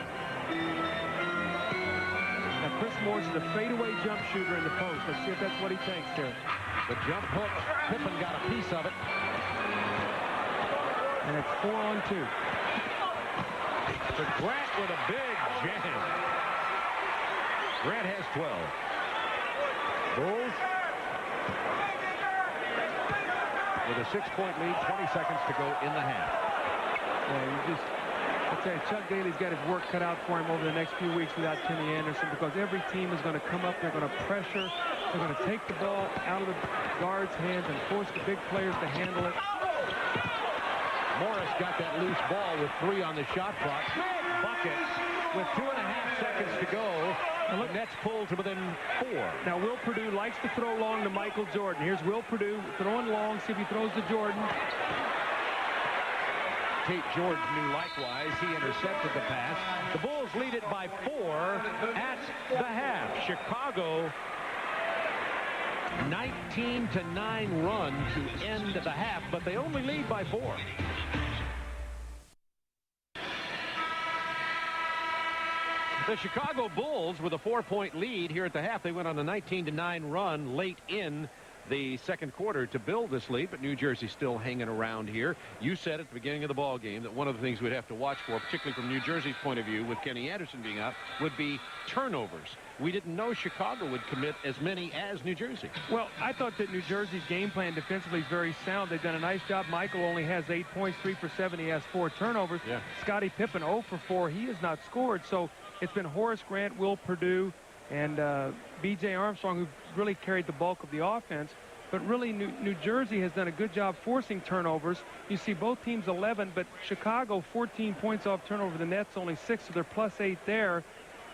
Now Chris Morris is a fadeaway jump shooter in the post. Let's see if that's what he takes here. The jump hook. Pippen got a piece of it. And it's 4 on 2. To Grant with a big jam. Grant has 12. Bulls with a 6-point lead, 20 seconds to go in the half. Yeah, I'd say Chuck Daly's got his work cut out for him over the next few weeks without Timmy Anderson, because every team is going to come up, they're going to pressure, they're going to take the ball out of the guard's hands and force the big players to handle it. Morris got that loose ball with 3 on the shot clock. Big bucket with 2.5 seconds to go. And the Nets pull to within 4. Now, Will Purdue likes to throw long to Michael Jordan. Here's Will Purdue throwing long. See if he throws to Jordan. Tate George knew likewise. He intercepted the pass. The Bulls lead it by 4 at the half. Chicago 19-9 run to end the half, but they only lead by 4. The Chicago Bulls with a 4-point lead here at the half. They went on a 19-9 run late in the second quarter to build this lead, but New Jersey still hanging around here. You said at the beginning of the ball game that one of the things we'd have to watch for, particularly from New Jersey's point of view with Kenny Anderson being out, would be turnovers. We didn't know Chicago would commit as many as New Jersey. Well, I thought that New Jersey's game plan defensively is very sound. They've done a nice job. Michael only has 8 points, 3 for 7. He has 4 turnovers. Yeah. Scottie Pippen 0 for 4. He has not scored. So it's been Horace Grant, Will Purdue, and B.J. Armstrong who've really carried the bulk of the offense. But really, New Jersey has done a good job forcing turnovers. You see both teams 11, but Chicago 14 points off turnover. The Nets only 6, so they're +8 there.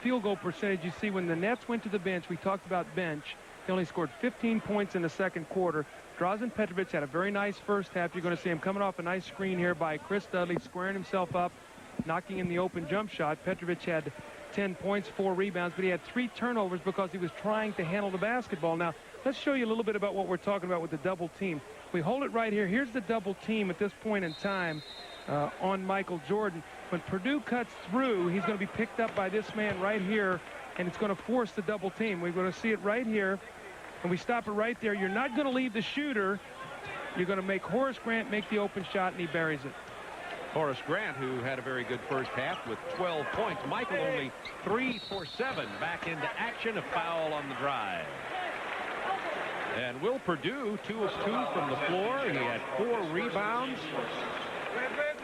Field goal percentage, you see when the Nets went to the bench, we talked about bench, they only scored 15 points in the second quarter. Drazen Petrovic had a very nice first half. You're going to see him coming off a nice screen here by Chris Dudley, squaring himself up, knocking in the open jump shot. Petrovic had 10 points, 4 rebounds, but he had 3 turnovers because he was trying to handle the basketball. Now, let's show you a little bit about what we're talking about with the double team. We hold it right here. Here's the double team at this point in time on Michael Jordan. When Purdue cuts through, he's going to be picked up by this man right here and it's going to force the double team. We're going to see it right here, and we stop it right there. You're not going to leave the shooter. You're going to make Horace Grant make the open shot, and he buries it. Horace Grant, who had a very good first half with 12 points. Michael only 3 for 7. Back into action, a foul on the drive. And Will Perdue, 2 of 2 from the floor. He had 4 rebounds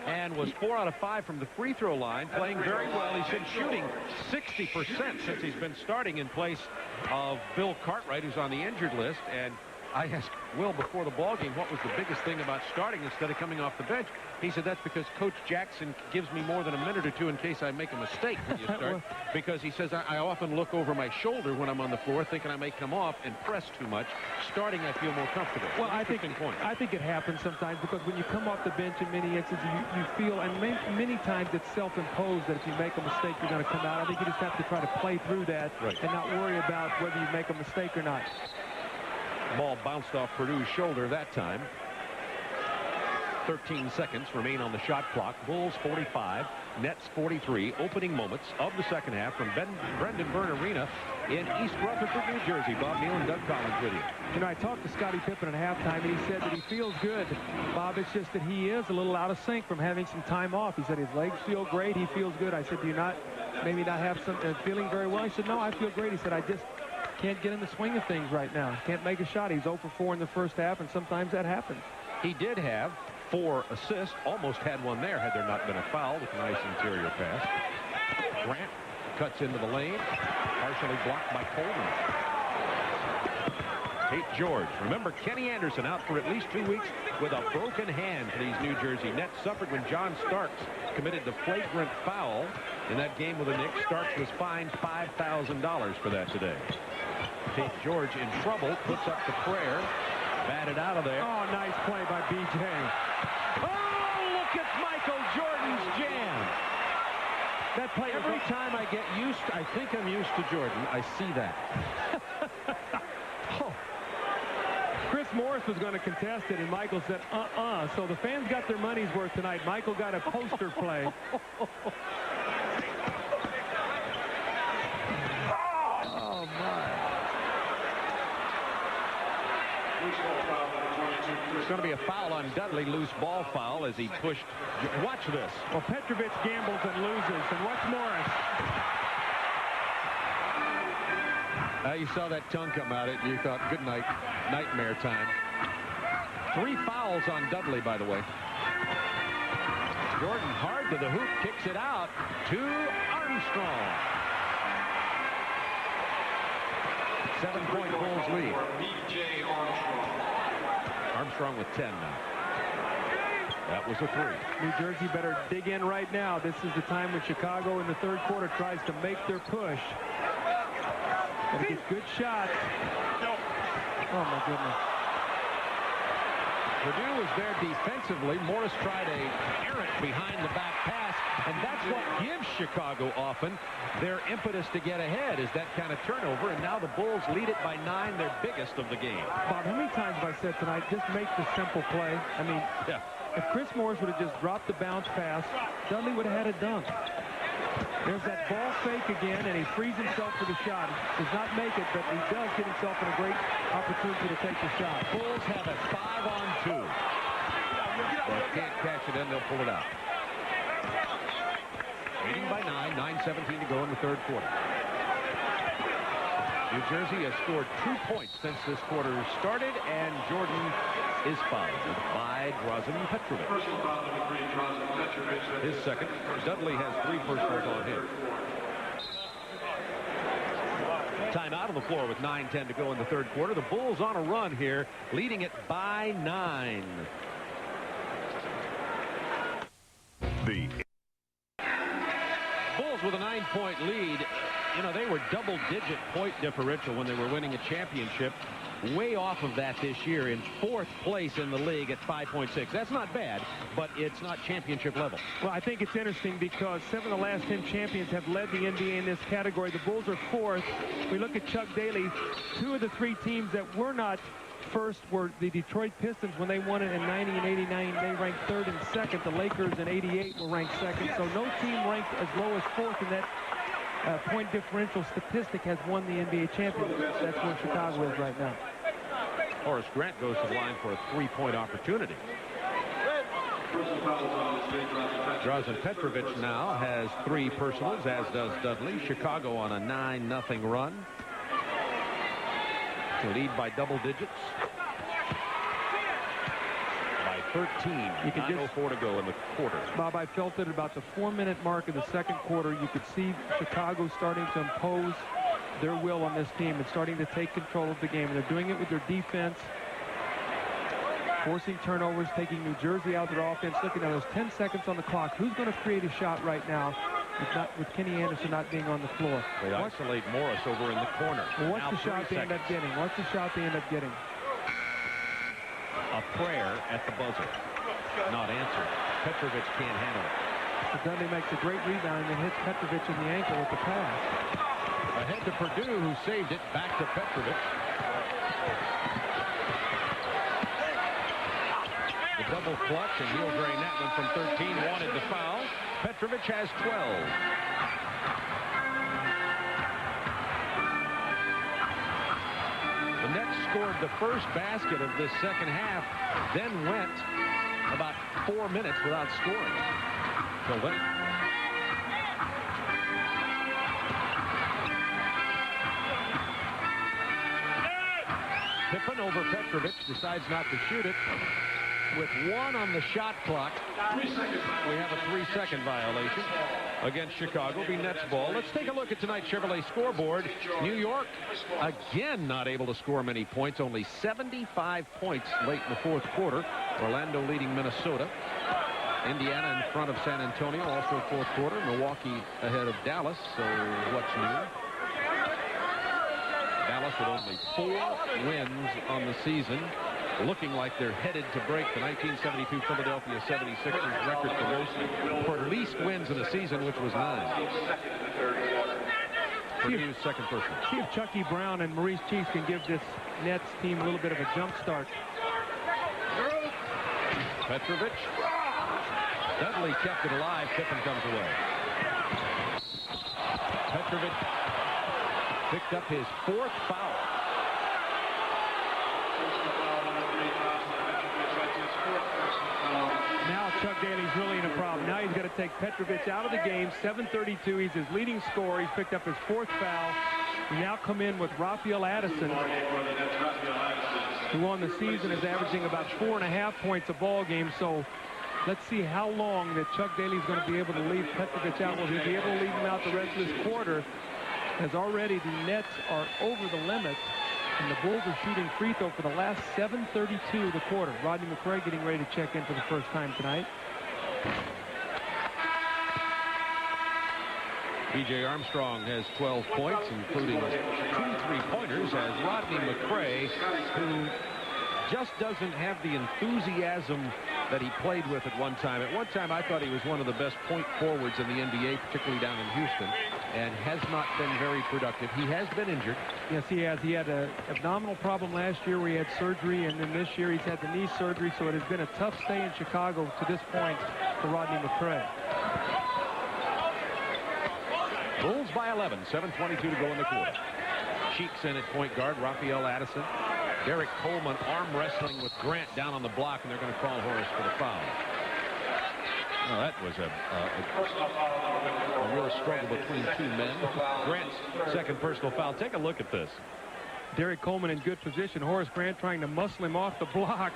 and was 4 out of 5 from the free throw line, playing very well. He's been shooting 60% since he's been starting in place of Bill Cartwright, who's on the injured list. And I asked Will before the ball game what was the biggest thing about starting instead of coming off the bench. He said that's because Coach Jackson gives me more than a minute or two in case I make a mistake when you start. Because he says I often look over my shoulder when I'm on the floor thinking I may come off and press too much. Starting, I feel more comfortable. Well, I think it happens sometimes because when you come off the bench in many instances, you feel, and many times it's self-imposed that if you make a mistake, you're going to come out. I think you just have to try to play through that and not worry about whether you make a mistake or not. Ball bounced off Perdue's shoulder that time. 13 seconds remain on the shot clock. Bulls 45, Nets 43. Opening moments of the second half from Brendan Byrne Arena in East Rutherford, New Jersey. Bob Neal and Doug Collins with you. You know, I talked to Scottie Pippen at halftime, and he said that he feels good. Bob, it's just that he is a little out of sync from having some time off. He said his legs feel great. He feels good. I said, do you maybe not have some feeling very well? He said, no, I feel great. He said, I just can't get in the swing of things right now. Can't make a shot. He's 0 for 4 in the first half, and sometimes that happens. He did have 4 assists. Almost had one there had there not been a foul with a nice interior pass. Grant cuts into the lane. Partially blocked by Coleman. Tate George. Remember, Kenny Anderson out for at least 2 weeks with a broken hand for these New Jersey Nets. Suffered when John Starks committed the flagrant foul in that game with the Knicks. Starks was fined $5,000 for that today. Tate George in trouble, puts up the prayer, batted out of there. Oh, nice play by B.J. Oh, look at Michael Jordan's jam. That play, every time I get used, I think I'm used to Jordan, I see that. Oh. Chris Morris was going to contest it, and Michael said, So the fans got their money's worth tonight. Michael got a poster play. Oh, my. It's going to be a foul on Dudley, loose ball foul as he pushed. Watch this. Well, Petrovic gambles and loses, and watch Morris. You saw that tongue come out. You thought, good night, nightmare time. 3 fouls on Dudley, by the way. Jordan hard to the hoop, kicks it out to Armstrong. 7-point Bulls lead. Armstrong with 10 now. That was a 3. New Jersey better dig in right now. This is the time when Chicago in the third quarter tries to make their push. And it gets good shots. Oh, my goodness. Perdue was there defensively. Morris tried a errant behind the back pass, and that's what gives Chicago often their impetus to get ahead, is that kind of turnover. And now the Bulls lead it by 9, their biggest of the game. Bob, how many times have I said tonight, just make the simple play? I mean, if Chris Morris would have just dropped the bounce pass, Dudley would have had a dunk. There's that ball fake again, and he frees himself for the shot. Does not make it, but he does get himself in a great opportunity to take the shot. Bulls have a 5-on-2. Well, if can't catch it in, they'll pull it out. Leading by 9, 9:17 to go in the third quarter. New Jersey has scored 2 points since this quarter started, and Jordan is fouled by Drazen Petrovic. His second. Dudley has 3 personals on him. Time out on the floor with 9:10 to go in the third quarter. The Bulls on a run here, leading it by 9. The Bulls with a 9-point lead. You know, they were double-digit point differential when they were winning a championship. Way off of that this year, in 4th place in the league at 5.6. That's not bad, but it's not championship level. Well, I think it's interesting because 7 of the last 10 champions have led the NBA in this category. The Bulls are 4th. We look at Chuck Daly. 2 of the 3 teams that were not first were the Detroit Pistons when they won it in 90 and 89. They ranked 3rd and 2nd. The Lakers in 88 were ranked 2nd. So no team ranked as low as 4th in that point differential statistic has won the NBA championship. That's where Chicago is right now. Horace Grant goes to the line for a three-point opportunity. Drazen Petrovic now has 3 personals, as does Dudley. Chicago on a 9-0 run to lead by double digits. By 13. You can 9:04 to go in the quarter. Bob, I felt it about the 4-minute mark of the second quarter. You could see Chicago starting to impose their will on this team and starting to take control of the game. And they're doing it with their defense, forcing turnovers, taking New Jersey out of their offense. Looking at those 10 seconds on the clock. Who's going to create a shot right now with Kenny Anderson not being on the floor? They isolate Morris over in the corner. Well, what's the shot they end up getting? What's the shot they end up getting? A prayer at the buzzer. Not answered. Petrovic can't handle it. So Dudley makes a great rebound and hits Petrovic in the ankle with the pass. Ahead to Purdue, who saved it. Back to Petrovic. The double clutch, and he'll drain that one from 13. Wanted the foul. Petrovic has 12. The Nets scored the first basket of this second half, then went about 4 minutes without scoring. Till then. Pippen over Petrovic, decides not to shoot it. With 1 on the shot clock, we have a 3-second violation against Chicago. Be Nets ball. Let's take a look at tonight's Chevrolet scoreboard. New York, again, not able to score many points. Only 75 points late in the fourth quarter. Orlando leading Minnesota. Indiana in front of San Antonio, also fourth quarter. Milwaukee ahead of Dallas. So what's new? Dallas with only 4 wins on the season, looking like they're headed to break the 1972 Philadelphia 76ers record for least wins in a season, which was 9. Purdue's second personal. See if Chucky Brown and Maurice Cheeks can give this Nets team a little bit of a jump start. Petrovic. Dudley kept it alive. Pippen comes away. Petrovic picked up his 4th foul. Now Chuck Daly's really in a problem. Now he's got to take Petrovic out of the game. 7:32. He's his leading scorer. He's picked up his 4th foul. We now come in with Raphael Addison, who on the season is averaging about 4.5 points a ball game. So let's see how long that Chuck Daly's going to be able to leave Petrovic out. Will he be able to leave him out the rest of this quarter? As already the Nets are over the limit, and the Bulls are shooting free throw for the last 7:32 of the quarter. Rodney McCray getting ready to check in for the first time tonight. B.J. Armstrong has 12 points, including 2 3-pointers, as Rodney McCray, who just doesn't have the enthusiasm that he played with at one time. At one time, I thought he was one of the best point forwards in the NBA, particularly down in Houston, and has not been very productive. He has been injured. Yes, he has. He had an abdominal problem last year where he had surgery, and then this year he's had the knee surgery, so it has been a tough stay in Chicago to this point for Rodney McCray. Bulls by 11, 7:22 to go in the quarter. Cheeks in at point guard, Raphael Addison. Derek Coleman arm wrestling with Grant down on the block, and they're going to call Horace for the foul. Well, that was a real struggle between 2 men. Grant's second personal foul. Take a look at this. Derek Coleman in good position. Horace Grant trying to muscle him off the block.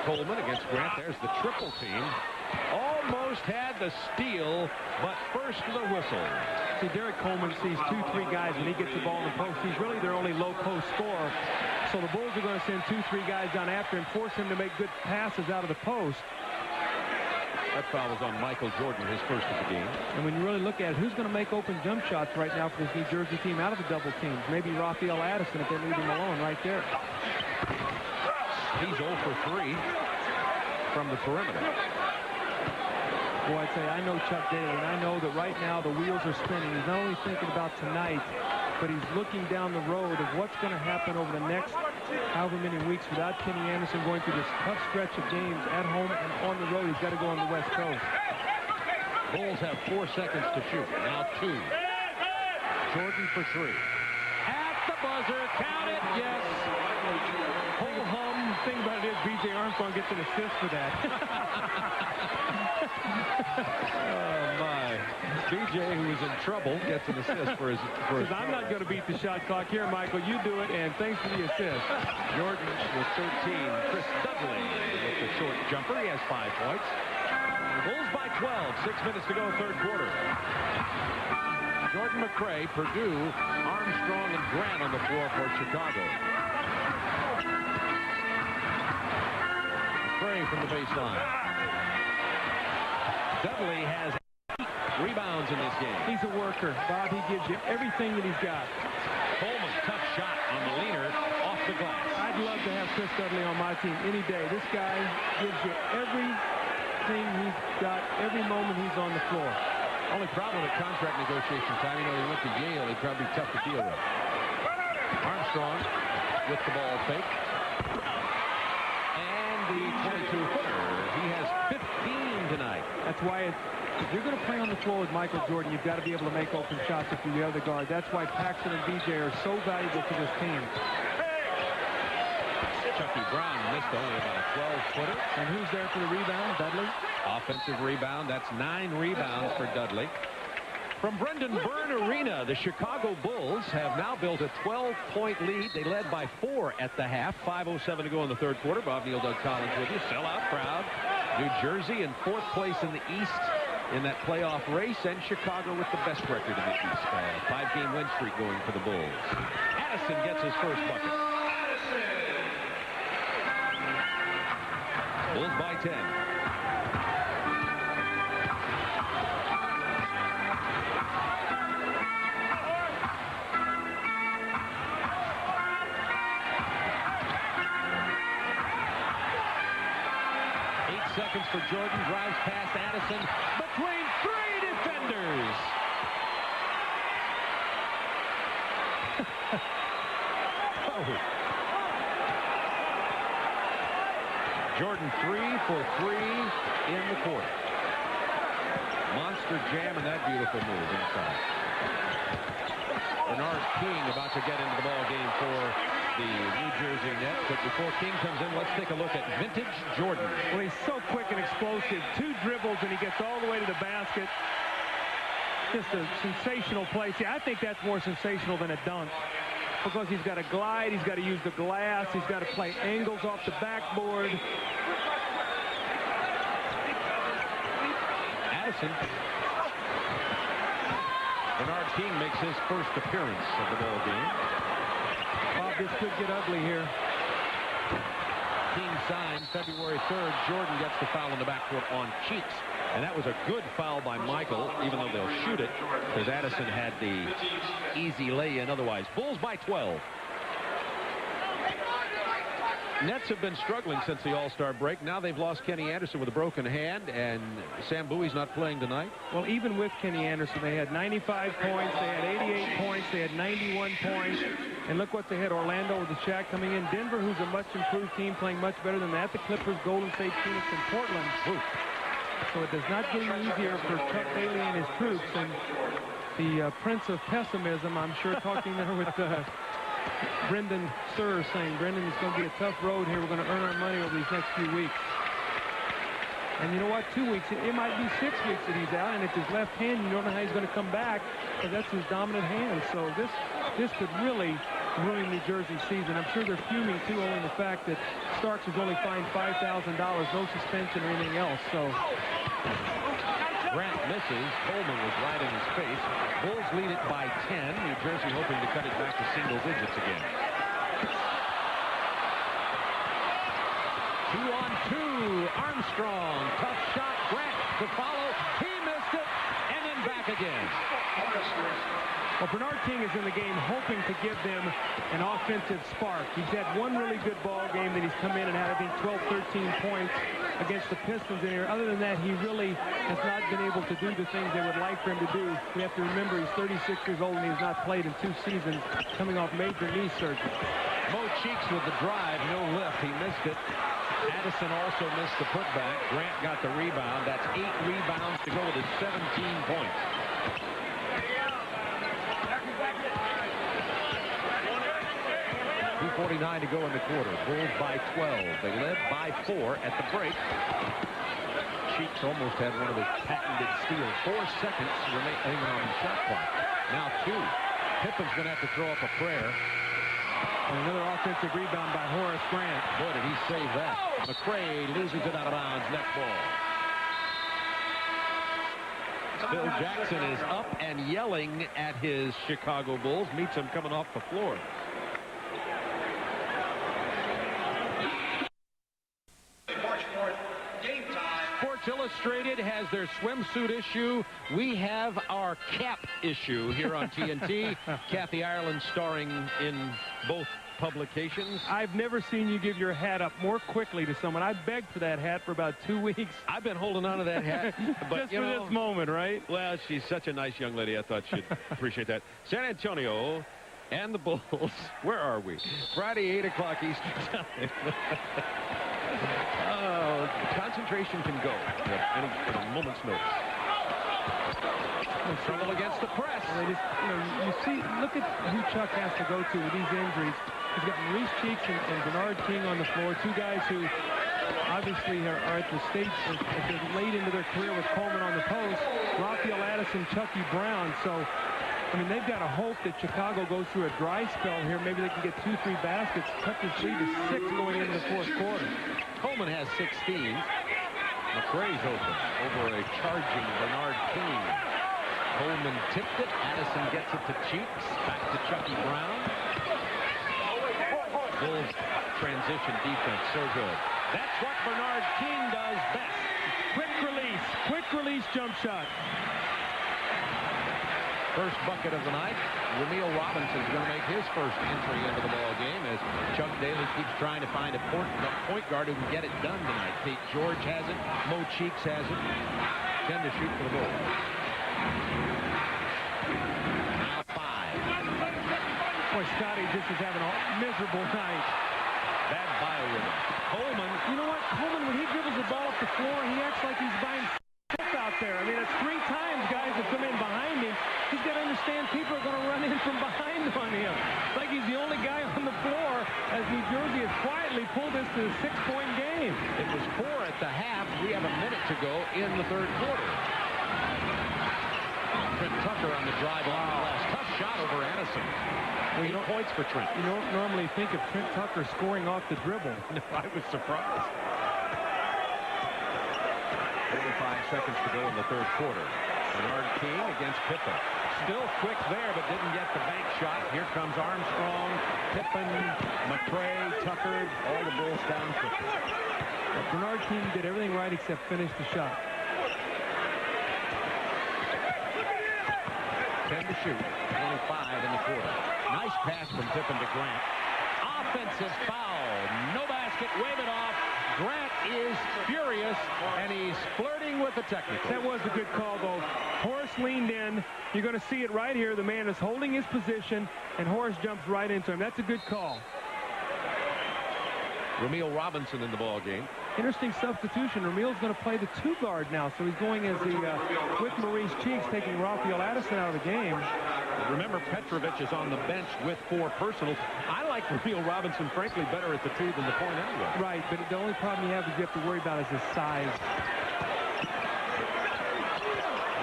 Coleman against Grant. There's the triple team. Almost had the steal, but first the whistle. See, Derek Coleman sees 2-3 guys when he gets the ball in the post. He's really their only low post scorer. So the Bulls are going to send 2-3 guys down after him, force him to make good passes out of the post. That foul was on Michael Jordan, his first of the game. And when you really look at it, who's going to make open jump shots right now for this New Jersey team out of the double teams? Maybe Raphael Addison if they leave him alone right there. He's 0 for 3 from the perimeter. Boy, I'd say I know Chuck Daly, and I know that right now the wheels are spinning. He's not only thinking about tonight, but he's looking down the road of what's going to happen over the next however many weeks without Kenny Anderson, going through this tough stretch of games at home and on the road. He's got to go on the West Coast. Bulls have 4 seconds to shoot. Now 2. Jordan for 3. At the buzzer. Count it. Yes. Ho-hum. The thing about it is B.J. Armstrong gets an assist for that. Oh, my. B.J., who was in trouble, gets an assist for his... Because I'm not going to beat the shot clock here, Michael. You do it, and thanks for the assist. Jordan with 13. Chris Dudley with the short jumper. He has 5 points. Bulls by 12. 6 minutes to go, third quarter. Jordan McRae, Purdue, Armstrong, and Grant on the floor for Chicago. McRae from the baseline. Dudley has 8 rebounds in this game. He's a worker. Bob, he gives you everything that he's got. Coleman, tough shot on the leaner, off the glass. I'd love to have Chris Dudley on my team any day. This guy gives you everything he's got, every moment he's on the floor. Only problem at contract negotiation time, you know, he went to Yale. He'd probably be tough to deal with. Armstrong with the ball fake. And the 22-footer. He has 15 tonight. That's why if you're going to play on the floor with Michael Jordan, you've got to be able to make open shots if you're the other guard. That's why Paxson and BJ are so valuable to this team. Chucky Brown missed only about a 12-footer. And who's there for the rebound? Dudley? Offensive rebound. That's 9 rebounds for Dudley. From Brendan Byrne Arena, the Chicago Bulls have now built a 12-point lead. They led by 4 at the half. 5:07 to go in the third quarter. Bob Neal, Doug Collins with you. Sellout crowd. New Jersey in 4th place in the East in that playoff race, and Chicago with the best record in the East. 5-game win streak going for the Bulls. Addison gets his first bucket. Bulls by 10. Seconds for Jordan, drives past Addison between 3 defenders. Oh. Jordan 3 for 3 in the quarter. Monster jam and that beautiful move inside. Bernard King about to get into the ball game for the New Jersey Nets, but before King comes in, let's take a look at vintage Jordan. Well, he's so quick and explosive. 2 dribbles and he gets all the way to the basket. Just a sensational play. See, I think that's more sensational than a dunk, because he's got to glide, he's got to use the glass, he's got to play angles off the backboard. Addison. Bernard King makes his first appearance of the ball game. Bob, this could get ugly here. King signs February 3rd. Jordan gets the foul in the backcourt on Cheeks. And that was a good foul by Michael, even though they'll shoot it, because Addison had the easy lay-in otherwise. Bulls by 12. Nets have been struggling since the All-Star break. Now they've lost Kenny Anderson with a broken hand, and Sam Bowie's not playing tonight. Well, even with Kenny Anderson, they had 95 points, they had 88 points, they had 91 points. And look what they had. Orlando with the Shaq coming in. Denver, who's a much improved team, playing much better than that. The Clippers, Golden State, Phoenix, and Portland. Ooh. So it does not get any easier for Chuck Daly and his troops. And the Prince of Pessimism, I'm sure, talking there with Brendan Sir, saying, Brendan, it's going to be a tough road here. We're going to earn our money over these next few weeks. And you know what? 2 weeks. It might be 6 weeks that he's out. And it's his left hand. You don't know how he's going to come back, because that's his dominant hand. So this could really ruin New Jersey's season. I'm sure they're fuming, too, owing the fact that Starks was only fined $5,000, no suspension or anything else. So Grant misses. Coleman was right in his face. Bulls lead it by 10. New Jersey hoping to cut it back to single digits again. 2-on-2. Armstrong. Tough shot. Grant to follow. He missed it. And then back again. Well, Bernard King is in the game hoping to give them an offensive spark. He's had one really good ball game that he's come in and had, I think, 12, 13 points against the Pistons in here. Other than that, he really has not been able to do the things they would like for him to do. We have to remember he's 36 years old and he's not played in 2 seasons, coming off major knee surgery. Mo Cheeks with the drive, no lift. He missed it. Addison also missed the putback. Grant got the rebound. That's 8 rebounds to go with his 17 points. .249 to go in the quarter. Bulls by 12. They led by 4 at the break. Cheeks almost had one of his patented steals. 4 seconds remaining on the shot clock. Now 2. Pippen's going to have to throw up a prayer. And another offensive rebound by Horace Grant. Boy, did he save that. McRae loses it out of bounds. Net ball. Phil Jackson is up and yelling at his Chicago Bulls. Meets him coming off the floor. Sports Illustrated has their swimsuit issue. We have our cap issue here on TNT. Kathy Ireland starring in both publications. I've never seen you give your hat up more quickly to someone. I begged for that hat for about 2 weeks. I've been holding on to that hat. But, just for this moment, right? Well, she's such a nice young lady. I thought she'd appreciate that. San Antonio and the Bulls. Where are we? Friday, 8 o'clock Eastern time. Concentration can go at a moment's notice. Trouble against the press. They just, you see, look at who Chuck has to go to with these injuries. He's got Maurice Cheeks and Bernard King on the floor, 2 guys who obviously are at the stage, they're late into their career with Coleman on the post. Raphael Addison, Chucky Brown. So, I mean, they've got to hope that Chicago goes through a dry spell here. Maybe they can get 2-3 baskets, cut this lead to 6 going into the 4th quarter. Coleman has 16. McRae's open over a charging Bernard King. Coleman tipped it. Addison gets it to Cheeks. Back to Chucky Brown. Bulls transition defense so good. That's what Bernard King does best. Quick release jump shot. First bucket of the night. Ramil Robinson's going to make his first entry into the ball game as Chuck Daly keeps trying to find a point guard who can get it done tonight. Pete George has it. Mo Cheeks has it. 10 to shoot for the Bulls. Now 5. Boy, Scottie just is having a miserable night. Bad bio-rhythm. Coleman. You know what? Coleman, when he dribbles the ball up the floor, he acts like he's buying out there. I mean, it's 3 times guys have come in behind him. He's got to understand people are going to run in from behind on him. It's like he's the only guy on the floor as New Jersey has quietly pulled this to a 6-point game. It was 4 at the half. We have a minute to go in the 3rd quarter. Trent Tucker on the drive on the glass. Tough shot over Addison. 8 points for Trent. You don't normally think of Trent Tucker scoring off the dribble. No, I was surprised. 45 seconds to go in the 3rd quarter. Bernard King against Pippen. Still quick there, but didn't get the bank shot. Here comes Armstrong, Pippen, McRae, Tucker. All the Bulls down quickly. Bernard King did everything right except finish the shot. 10 to shoot. 25 in the quarter. Nice pass from Pippen to Grant. Offensive foul. No basket. Wave it off. Grant is furious, and he's flirting with the technical. That was a good call, though. Horace leaned in. You're going to see it right here. The man is holding his position, and Horace jumps right into him. That's a good call. Ramil Robinson in the ball game. Interesting substitution. Ramil's going to play the 2 guard now, so he's going as the with Maurice Cheeks, taking Raphael Addison out of the game. Remember, Petrovic is on the bench with 4 personals. I like Ramil Robinson, frankly, better at the 2 than the point anyway. Right, but the only problem you have is you have to worry about is his size.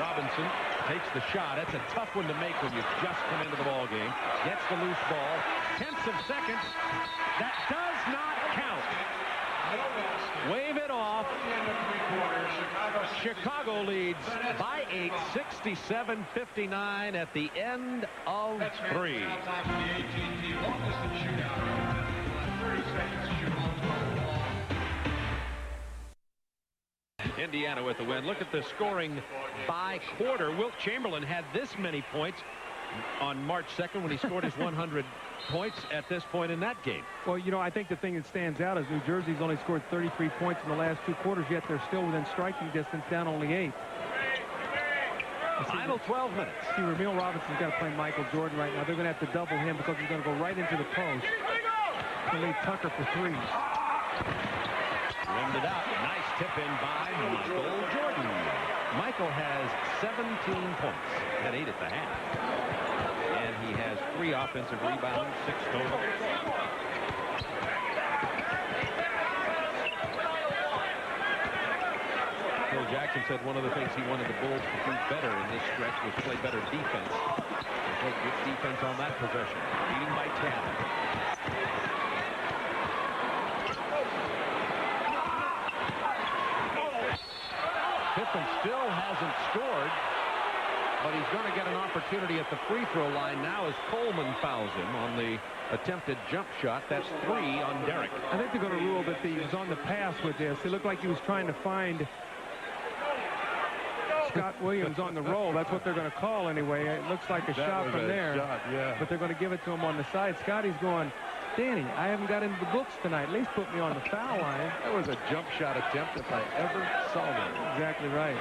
Robinson takes the shot. That's a tough one to make when you just come into the ball game. Gets the loose ball. Tenths of seconds. That does not count. Wave it off. Chicago leads by 8, 67-59 at the end of 3. Indiana with the win. Look at the scoring by quarter. Wilt Chamberlain had this many points on March 2nd when he scored his 100 points at this point in that game. Well, you know, I think the thing that stands out is New Jersey's only scored 33 points in the last 2 quarters, yet they're still within striking distance, down only 8. Final 12 minutes. See, Ramil Robinson's got to play Michael Jordan right now. They're going to have to double him because he's going to go right into the post. Lead Tucker for threes. Rimmed it out. Nice tip in by Michael Jordan. Michael has 17 points. Had 8 at the half. And he has 3 offensive rebounds, 6 total. Phil Jackson said one of the things he wanted the Bulls to do better in this stretch was play better defense. They played good defense on that possession. Leading by 10. Pippen still hasn't scored, but he's going to get an opportunity at the free throw line now as Coleman fouls him on the attempted jump shot. That's 3 on Derek. I think they're going to rule that he was on the pass with this. It looked like he was trying to find Scott Williams on the roll. That's what they're going to call anyway. It looks like a shot from there. Yeah. But they're going to give it to him on the side. Scotty's going, Danny, I haven't got into the books tonight. At least put me on the foul line. That was a jump shot attempt if I ever saw one. Exactly right.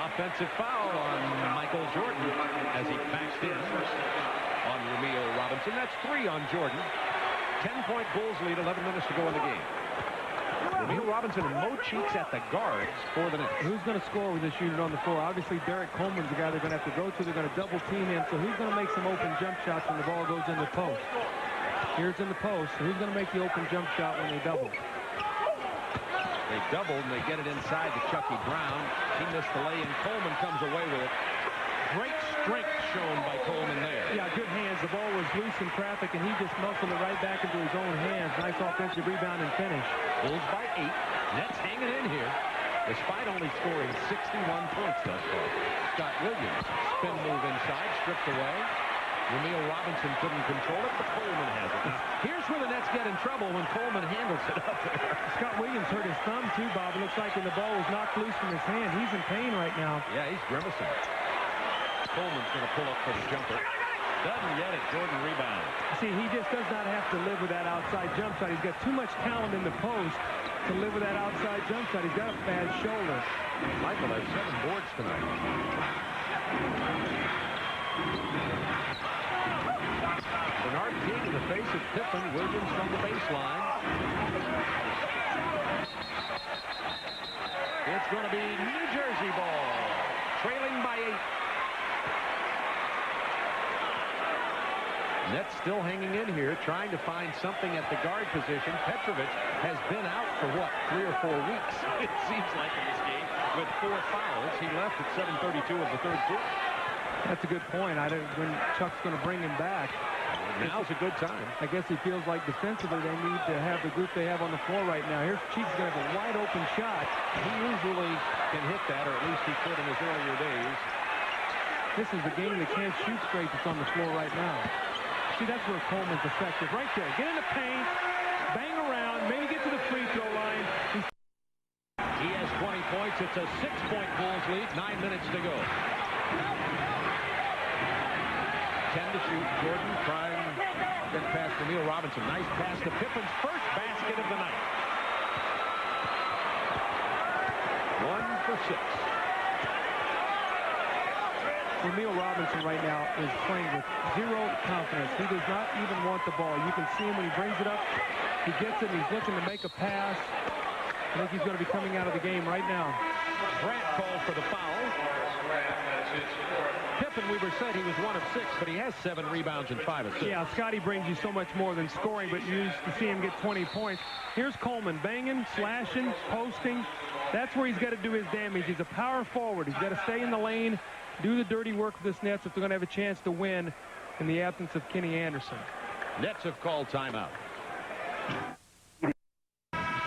Offensive foul on Michael Jordan as he backs in on Romeo Robinson. That's 3 on Jordan. 10-point Bulls lead, 11 minutes to go in the game. Romeo Robinson and Mo Cheeks at the guards for the Nets. Who's going to score with this unit on the floor? Obviously, Derek Coleman's the guy they're going to have to go to. They're going to double team him. So who's going to make some open jump shots when the ball goes in the post? Here's in the post. So who's going to make the open jump shot when they double? They doubled and they get it inside to Chucky Brown. He missed the lay and Coleman comes away with it. Great strength shown by Coleman there. Yeah, good hands. The ball was loose in traffic, and he just muscled it right back into his own hands. Nice offensive rebound and finish. Bulls by 8. Nets hanging in here, despite only scoring 61 points thus far. Scott Williams, spin move inside, stripped away. Romeo Robinson couldn't control it, but Coleman has it. Here's where the Nets get in trouble when Coleman handles it up there. Scott Williams hurt his thumb, too, Bob. It looks like when the ball was knocked loose from his hand. He's in pain right now. Yeah, he's grimacing. Coleman's going to pull up for the jumper. Doesn't get it. Jordan rebound. See, he just does not have to live with that outside jump shot. He's got too much talent in the post to live with that outside jump shot. He's got a bad shoulder. Michael has 7 boards tonight. Bernard King in the face of Pippen. Williams from the baseline. It's going to be New Jersey ball. Trailing by 8. Nets still hanging in here, trying to find something at the guard position. Petrovic has been out for, what, 3 or 4 weeks, it seems like, in this game, with 4 fouls. He left at 7:32 of the third quarter. That's a good point. I don't when Chuck's going to bring him back. Now's a good time. I guess he feels like defensively they need to have the group they have on the floor right now. Here's Cheeks going to have a wide open shot. He usually can hit that, or at least he could in his earlier days. This is the game they can't shoot straight that's on the floor right now. See, that's where Coleman's effective. Right there. Get in the paint, bang around, maybe get to the free throw line. He has 20 points. It's a 6-point Bulls lead. 9 minutes to go. 10 to shoot. Jordan trying to get past Romeo Robinson. Nice pass to Pippen's first basket of the night. 1 for 6. Romeo Robinson right now is playing with 0 confidence. He does not even want the ball. You can see him when he brings it up. He gets it, and he's looking to make a pass. I think he's going to be coming out of the game right now. Grant called for the foul. Pippen, Weaver said he was 1 of 6, but he has 7 rebounds and 5 assists. Yeah, Scotty brings you so much more than scoring, but you used to see him get 20 points. Here's Coleman banging, slashing, posting. That's where he's got to do his damage. He's a power forward. He's got to stay in the lane, do the dirty work of this Nets if they're going to have a chance to win in the absence of Kenny Anderson. Nets have called timeout.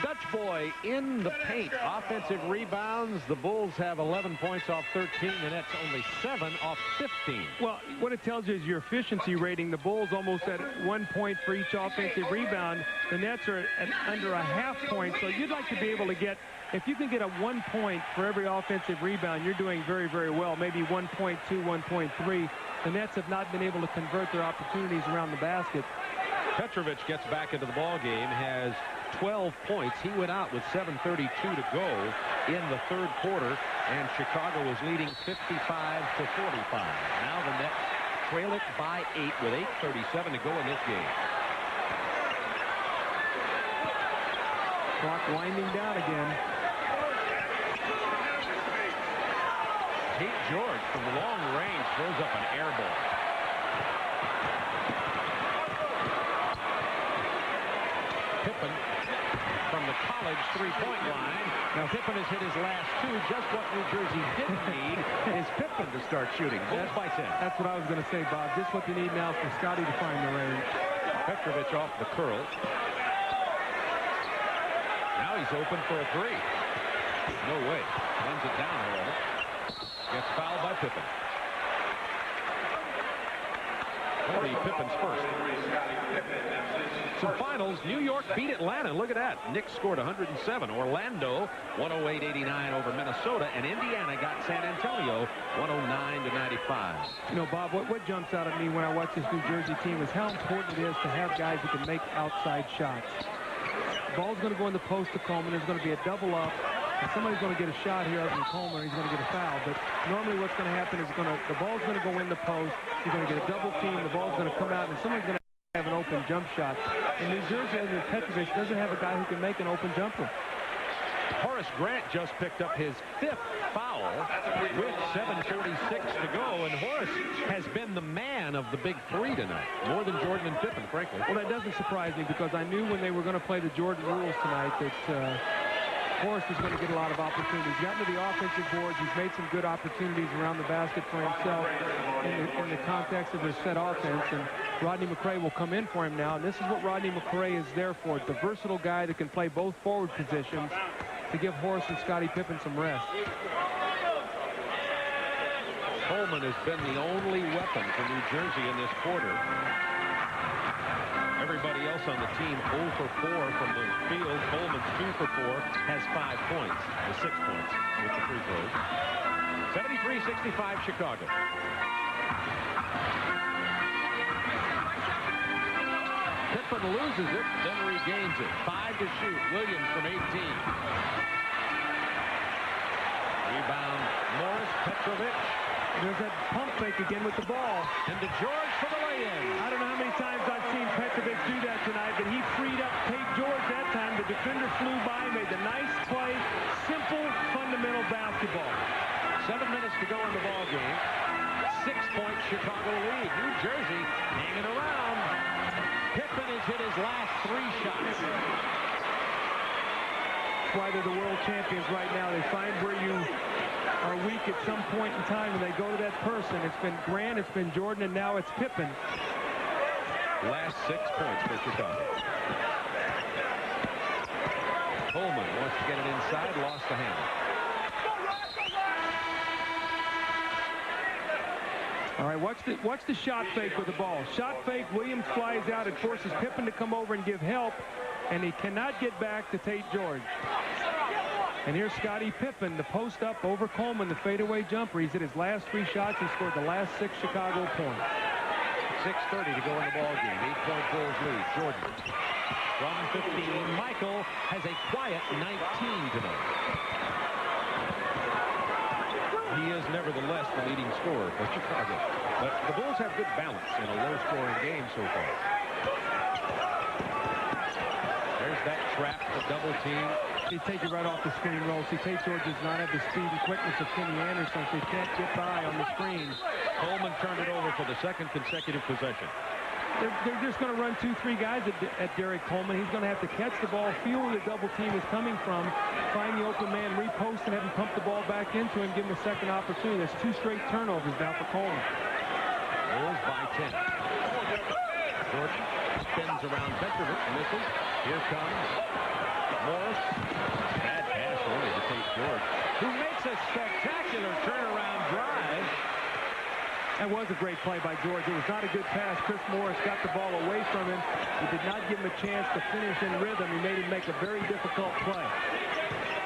Dutch boy in the paint. Offensive rebounds. The Bulls have 11 points off 13. The Nets only 7 off 15. Well, what it tells you is your efficiency rating. The Bulls almost at 1 point for each offensive rebound. The Nets are at under a half point. So you'd like to be able to get, if you can get a 1 point for every offensive rebound, you're doing very, very well. Maybe 1.2, 1.3. The Nets have not been able to convert their opportunities around the basket. Petrovic gets back into the ball game, has 12 points. He went out with 7:32 to go in the third quarter, and Chicago is leading 55-45. Now the Nets trail it by 8 with 8:37 to go in this game. Clock winding down again. Tate George from long range throws up an air ball. Pippen from the college three-point line. Now Pippen has hit his last two. Just what New Jersey didn't need is Pippen to start shooting. Bulls by 10. That's what I was going to say, Bob. Just what you need now is for Scottie to find the range. Petrovic off the curl. Now he's open for a three. No way. Runs it down, however. Gets fouled by Pippen. Pippen's first. Some finals. New York beat Atlanta. Look at that. Knicks scored 107. Orlando 108-89 over Minnesota. And Indiana got San Antonio 109-95. You know, Bob, what jumps out at me when I watch this New Jersey team is how important it is to have guys who can make outside shots. The ball's going to go in the post to Coleman. There's going to be a double up. And somebody's going to get a shot here other than Coleman. He's going to get a foul. But normally what's going to happen is the ball's going to go in the post. You're going to get a double team. The ball's going to come out, and someone's going to have an open jump shot. And New Jersey, other than Petrovic, doesn't have a guy who can make an open jumper. Horace Grant just picked up his 5th foul with 7:46 to go, and Horace has been the man of the big three tonight, more than Jordan and Pippen, frankly. Well, that doesn't surprise me because I knew when they were going to play the Jordan rules tonight that Horace is going to get a lot of opportunities. He's gotten to the offensive boards. He's made some good opportunities around the basket for himself in the context of his set offense. And Rodney McRae will come in for him now. And this is what Rodney McRae is there for. The versatile guy that can play both forward positions to give Horace and Scottie Pippen some rest. Coleman has been the only weapon for New Jersey in this quarter. Everybody else on the team 0 for 4 from the field. Coleman's 2 for 4, has 5 points, or 6 points with the free throws. 73-65 Chicago. Pippen loses it, then regains it. 5 to shoot. Williams from 18. Rebound Morris, Petrovic. There's that pump fake again with the ball. And to George for the lay-in. I don't know how many times I've seen Petrovic do that tonight, but he freed up Tate George that time. The defender flew by, made the nice play. Simple, fundamental basketball. 7 minutes to go in the ball game. 6-point Chicago lead. New Jersey hanging around. Pippen has hit his last 3 shots. That's why they're the world champions right now. They find where you are weak at some point in time, and they go to that person. It's been Grant, it's been Jordan, and now it's Pippen. Last 6 points for Chicago. Coleman wants to get it inside, lost the handle. All right, watch the shot fake with the ball. Shot fake, Williams flies out. It forces Pippen to come over and give help, and he cannot get back to Tate George. And here's Scottie Pippen, the post up over Coleman, the fadeaway jumper. He's hit his last 3 shots and scored the last 6 Chicago points. 6:30 to go in the ball game. 8-point Bulls lead. Jordan from 15. Michael has a quiet 19 tonight. He is nevertheless the leading scorer for Chicago. But the Bulls have good balance in a low-scoring game so far. There's that trap, the double team. They take it right off the screen roll. See, Tate George does not have the speed and quickness of Kenny Anderson, so he can't get by on the screens. Coleman turned it over for the 2nd consecutive possession. They're just going to run 2-3 guys at Derek Coleman. He's going to have to catch the ball, feel where the double team is coming from, find the open man, repost, and have him pump the ball back into him, give him a second opportunity. That's 2 straight turnovers now for Coleman. Bulls by 10. Jordan spins around Petrovic, misses. Here comes Morris. Bad pass early to Tate George, who makes a spectacular turnaround drive. That was a great play by George. It was not a good pass. Chris Morris got the ball away from him. He did not give him a chance to finish in rhythm. He made him make a very difficult play.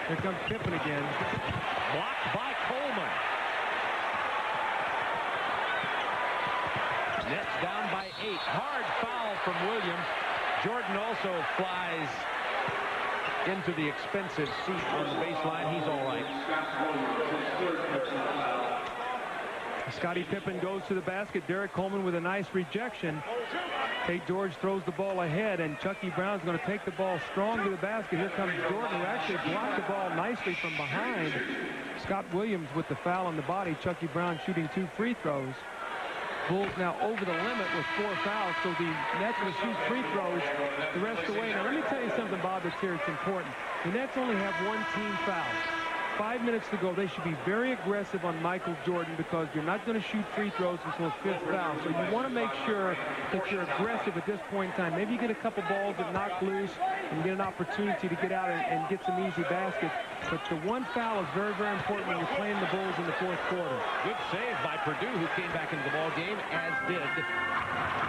Here comes Pippen again. Blocked by Coleman. Nets down by 8. Hard foul from Williams. Jordan also flies into the expensive seat on the baseline. He's all right. Scottie Pippen goes to the basket. Derek Coleman with a nice rejection. Tate George throws the ball ahead, and Chucky Brown's going to take the ball strong to the basket. Here comes Jordan, who actually blocked the ball nicely from behind. Scott Williams with the foul on the body. Chucky Brown shooting 2 free throws. Bulls now over the limit with 4 fouls, so the Nets will shoot free throws the rest of the way. Now, let me tell you something, Bob, that's here. It's important. The Nets only have 1 team foul. 5 minutes to go. They should be very aggressive on Michael Jordan because you're not going to shoot free throws until 5th foul. So you want to make sure that you're aggressive at this point in time. Maybe you get a couple balls that knock loose and get an opportunity to get out and get some easy baskets. But the 1 foul is very, very important when you're playing the Bulls in the 4th quarter. Good save by Purdue, who came back into the ball game, as did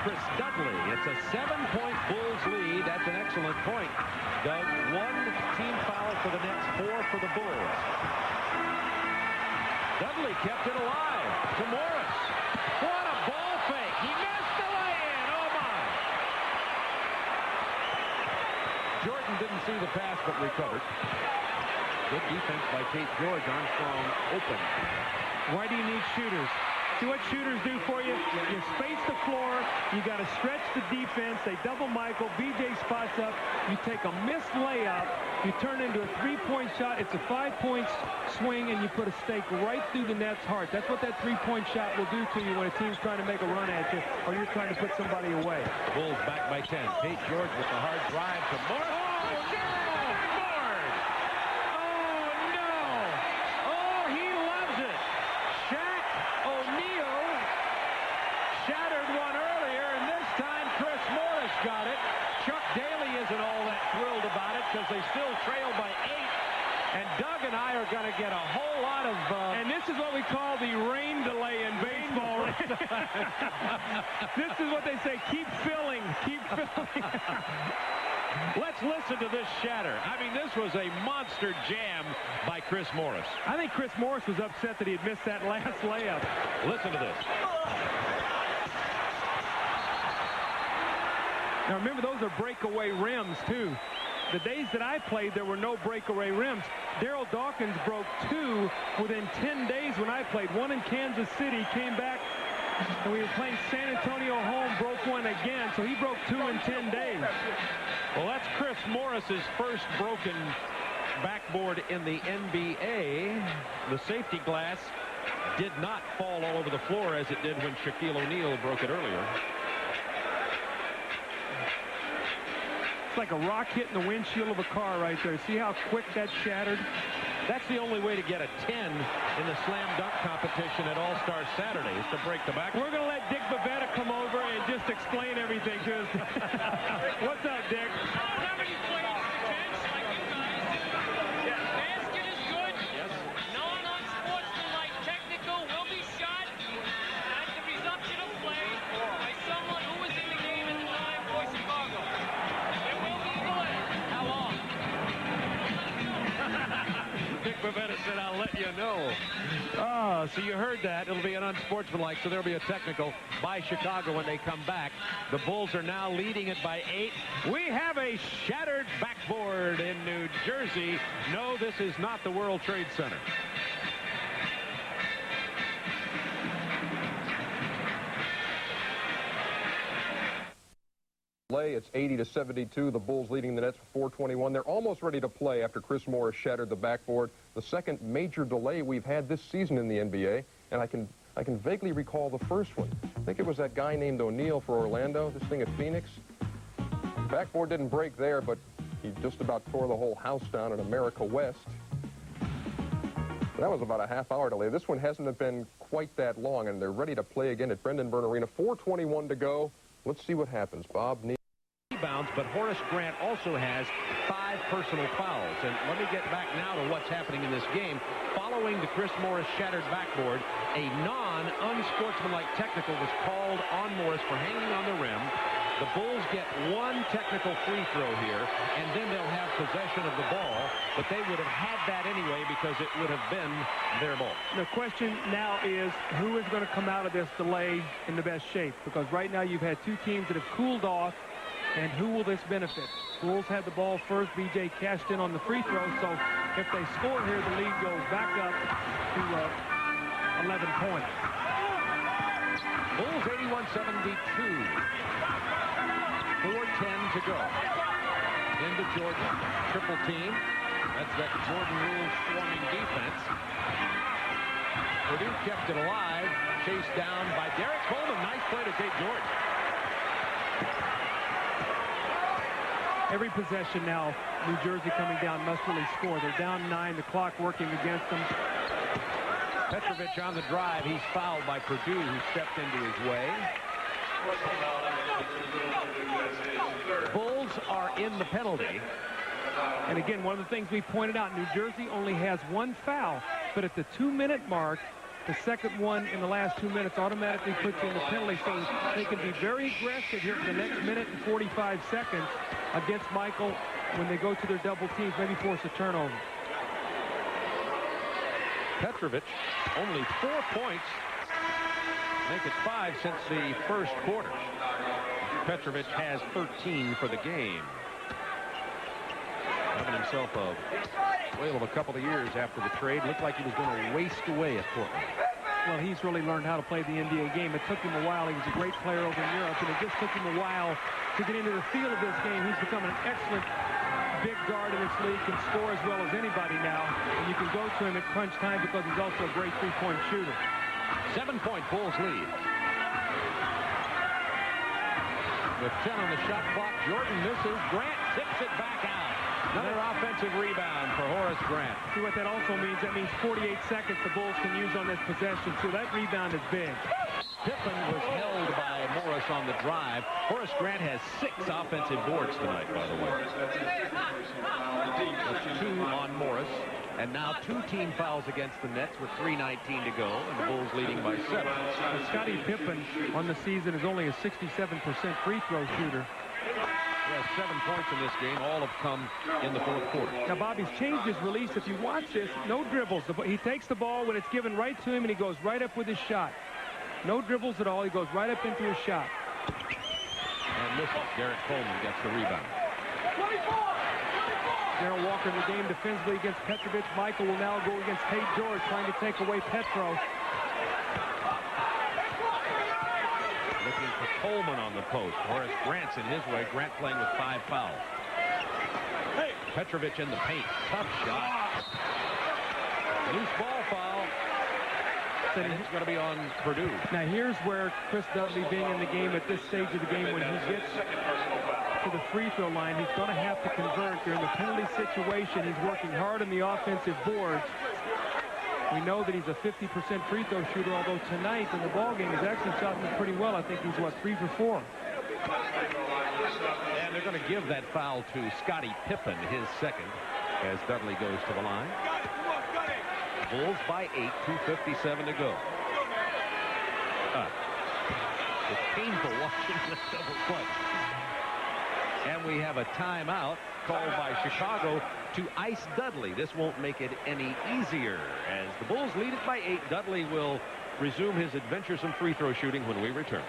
Chris Dudley. It's a 7-point Bulls lead. That's an excellent point. Doug, 1 team foul for the Nets, 4 for the Bulls. Dudley kept it alive to Morris. What a ball fake. He missed the lay-in. Oh, my. Jordan didn't see the pass, but recovered. Good defense by Tate George. Armstrong open. Why do you need shooters? See what shooters do for you? You space the floor. You got to stretch the defense. They double Michael. BJ spots up. You take a missed layup. You turn into a 3-point shot. It's a 5-point swing, and you put a stake right through the net's heart. That's what that 3-point shot will do to you when a team's trying to make a run at you or you're trying to put somebody away. Bulls back by 10. Tate George with the hard drive to Morris. Oh, no! Ford! Oh, no! Oh, he loves it. Shaq O'Neal shattered one earlier, and this time Chris Morris got it. Chuck Daly isn't all that thrilled about it because they still trail by 8. And Doug and I are going to get a whole lot of... and this is what we call the rain delay in baseball. This is what they say, keep filling, keep filling. Let's listen to this shatter. I mean, this was a monster jam by Chris Morris. I think Chris Morris was upset that he had missed that last layup. Listen to this. Now, remember, those are breakaway rims, too. The days that I played, there were no breakaway rims. Darryl Dawkins broke 2 within 10 days when I played. 1 in Kansas City, came back, and we were playing San Antonio home, broke 1 again. So he broke 2 in 10 days. Well, that's Chris Morris's first broken backboard in the NBA. The safety glass did not fall all over the floor as it did when Shaquille O'Neal broke it earlier. It's like a rock hitting the windshield of a car right there. See how quick that shattered? That's the only way to get a 10 in the slam dunk competition at All-Star Saturday is to break the back. We're going to let Dick Bavetta come over and just explain everything to us. What's up, Dick? Somebody plays defense like you guys do. Basket is good. Yes. Non-unsportsmanlike technical will be shot at the resumption of play by someone who was in the game at the time for Chicago. There will be a delay. How long? Dick Bavetta said, I'll let you know. Oh, so you heard that. It'll be an unsportsmanlike, so there'll be a technical by Chicago when they come back. The Bulls are now leading it by 8. We have a shattered backboard in New Jersey. No, this is not the World Trade Center. It's 80-72. The Bulls leading the Nets for 4:21. They're almost ready to play after Chris Morris shattered the backboard. The second major delay we've had this season in the NBA, and I can vaguely recall the first one. I think it was that guy named O'Neal for Orlando, this thing at Phoenix. Backboard didn't break there, but he just about tore the whole house down in America West. That was about a half-hour delay. This one hasn't been quite that long, and they're ready to play again at Brendan Byrne Arena. 4:21 to go. Let's see what happens. Bob needs rebounds, but Horace Grant also has 5 personal fouls. And let me get back now to what's happening in this game. Following the Chris Morris shattered backboard, a non-unsportsmanlike technical was called on Morris for hanging on the rim. The Bulls get 1 technical free throw here, and then they'll have possession of the ball, but they would have had that anyway because it would have been their ball. The question now is who is going to come out of this delay in the best shape? Because right now you've had 2 teams that have cooled off, and who will this benefit? Bulls had the ball first. BJ cashed in on the free throw, so if they score here, the lead goes back up to 11 points. Bulls 81-72. 4:10 to go. Into Jordan. Triple team. That's that Jordan Rules swarming defense. Purdue kept it alive. Chased down by Derek Coleman. Nice play to take Jordan. Every possession now, New Jersey coming down must really score. They're down 9, the clock working against them. Petrovic on the drive. He's fouled by Purdue, who stepped into his way. Bulls are in the penalty. And again, one of the things we pointed out, New Jersey only has 1 foul, but at the 2-minute mark, the second one in the last 2 minutes automatically puts you in the penalty, so they can be very aggressive here for the next minute and 45 seconds against Michael when they go to their double teams, maybe force a turnover. Petrovic, only 4 points. Make it 5 since the first quarter. Petrovic has 13 for the game. Having himself a whale of a couple of years after the trade. Looked like he was going to waste away at Portland. Well, he's really learned how to play the NBA game. It took him a while. He was a great player over in Europe, and it just took him a while to get into the feel of this game. He's become an excellent big guard in this league, can score as well as anybody now, and you can go to him at crunch time because he's also a great three-point shooter. 7-point Bulls lead. With 10 on the shot clock, Jordan misses. Grant tips it back out. Another offensive rebound for Horace Grant. See what that also means? That means 48 seconds the Bulls can use on this possession. So that rebound is big. Pippen was held by Morris on the drive. Horace Grant has 6 offensive boards tonight, by the way. That's 2 on Morris. And now 2 team fouls against the Nets with 3:19 to go, and the Bulls leading by 7. Well, Scottie Pippen on the season is only a 67% free throw shooter. He has 7 points in this game. All have come in the fourth quarter. Now, Bobby's changed his release. If you watch this, no dribbles. He takes the ball when it's given right to him, and he goes right up with his shot. No dribbles at all. He goes right up into his shot. And misses. Derek Coleman gets the rebound. Darrell Walker in the game defensively against Petrovic. Michael will now go against Tate George, trying to take away Petro. Looking for Coleman on the post. Horace Grant's in his way. Grant playing with 5 fouls. Petrovic in the paint. Tough shot. Loose ball foul. And it's going to be on Purdue. Now here's where Chris Dudley, being in the game at this stage of the game, when he gets to the free throw line, he's going to have to convert. They're in the penalty situation. He's working hard on the offensive boards. We know that he's a 50% free throw shooter, although tonight in the ball game he's actually shot them pretty well. I think he's, what, 3 for 4. And they're going to give that foul to Scottie Pippen, his second, as Dudley goes to the line. Bulls by 8, 2:57 to go. It's painful watching this double play. And we have a timeout called by Chicago to ice Dudley. This won't make it any easier. As the Bulls lead it by 8, Dudley will resume his adventuresome free throw shooting when we return.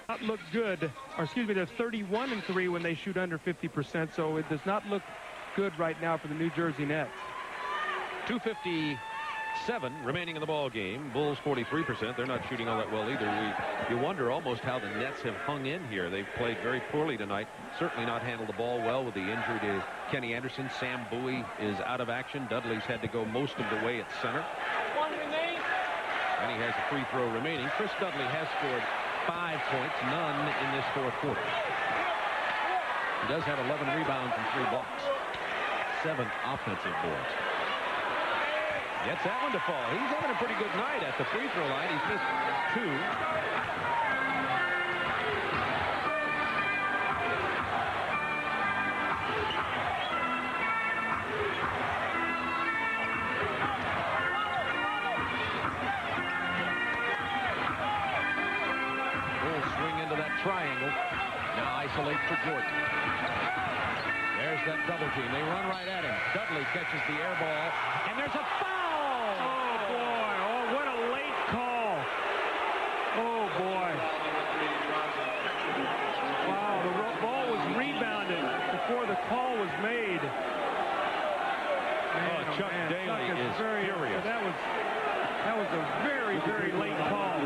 Not look good, or excuse me, they're 31-3 when they shoot under 50%, so it does not look good right now for the New Jersey Nets. 2:57 remaining in the ball game. Bulls 43%. They're not shooting all that well either. You wonder almost how the Nets have hung in here. They've played very poorly tonight. Certainly not handled the ball well with the injury to Kenny Anderson. Sam Bowie is out of action. Dudley's had to go most of the way at center. And he has a free throw remaining. Chris Dudley has scored 5 points, none in this fourth quarter. He does have 11 rebounds and 3 blocks. 7 offensive boards. Gets that one to fall. He's having a pretty good night at the free throw line. He's missed 2. Bulls swing into that triangle. Now isolate for Jordan. There's that double team. They run right at him. Dudley catches the air ball, and there's a foul! Oh, boy. Oh, what a late call. Oh, boy. Wow, the ball was rebounded before the call was made. Man, Chuck Daly is furious. That was That was a very, very late call.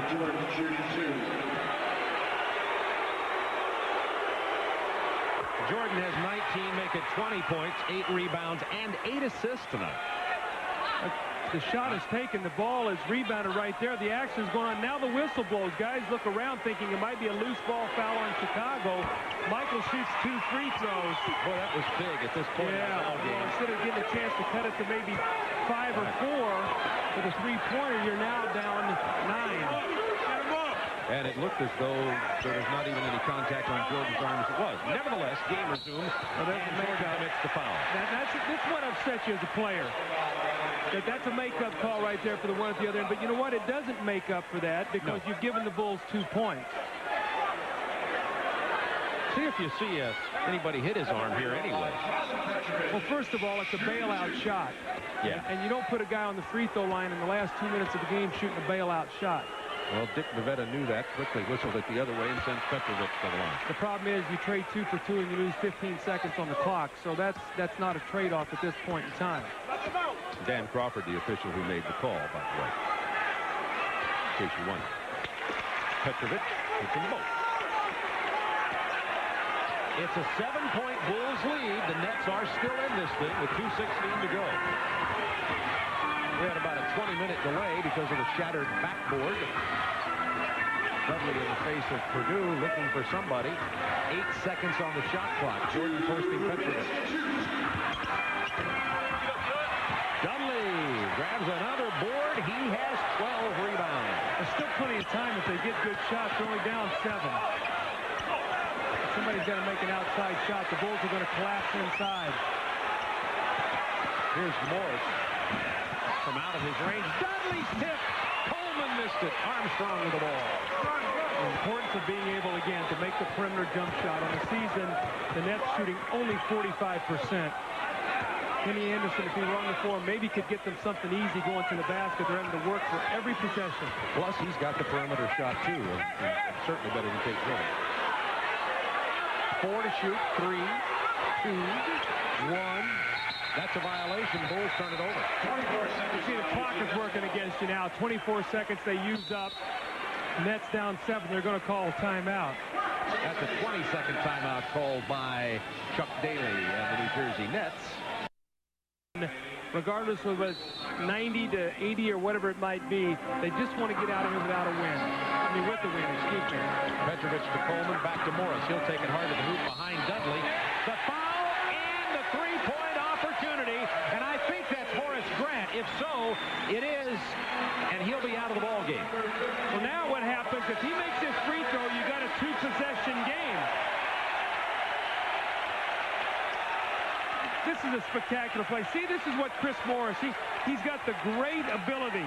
Jordan has 19, making 20 points, 8 rebounds, and 8 assists tonight. The shot is taken. The ball is rebounded right there. The action's going on. Now the whistle blows. Guys look around thinking it might be a loose ball foul on Chicago. Michael shoots 2 free throws. Boy, that was big at this point. Yeah, well, instead of getting a chance to cut it to maybe 5 or 4 with a three-pointer, you're now down 9. And it looked as though there was not even any contact on Jordan's arm as it was. Nevertheless, game resumes, and Jordan commits the foul. That's what upsets you as a player. That's a make-up call right there for the one at the other end. But you know what? It doesn't make up for that because you've given the Bulls 2 points. See if you see anybody hit his arm here anyway. Well, first of all, it's a bailout shot. Yeah. And you don't put a guy on the free throw line in the last 2 minutes of the game shooting a bailout shot. Well, Dick Bavetta knew that, quickly whistled it the other way and sent Petrovic to the line. The problem is you trade 2 for 2 and you lose 15 seconds on the clock. So that's not a trade-off at this point in time. Dan Crawford, the official who made the call, by the way. In case you wonder. Petrovic taking the boat. It's a 7-point Bulls lead. The Nets are still in this thing with 2:16 to go. We had about a 20-minute delay because of the shattered backboard. Dudley in the face of Purdue looking for somebody. 8 seconds on the shot clock. Jordan posting Petrovic. Dudley grabs another board. He has 12 rebounds. There's still plenty of time if they get good shots. They're only down 7. Somebody's got to make an outside shot. The Bulls are going to collapse inside. Here's Morris from out of his range. Dudley's tip. Coleman missed it. Armstrong with the ball. The importance of being able, again, to make the perimeter jump shot. On the season, the Nets shooting only 45%. Kenny Anderson, if he were on the floor, maybe could get them something easy going to the basket. They're having to work for every possession. Plus, he's got the perimeter shot, too, and certainly better than Tate Jordan. 4 to shoot. 3, 2, 1. That's a violation. Bulls turn it over. 24 seconds. You see the clock is working against you now. 24 seconds they use up. Nets down 7. They're going to call a timeout. That's a 20-second timeout called by Chuck Daly and the New Jersey Nets. Regardless of whether it's 90 to 80 or whatever it might be, they just want to get out of here without a win. I mean, with the win, excuse me. Petrovic to Coleman, back to Morris. He'll take it hard to the hoop behind Dudley. The foul and the three-point opportunity, and I think that's Horace Grant. If so, it is, and he'll be out of the ball game. Well, now what happens, if he makes this free throw, you got a 2-possession game. This is a spectacular play. See, this is what Chris Morris, he's got the great ability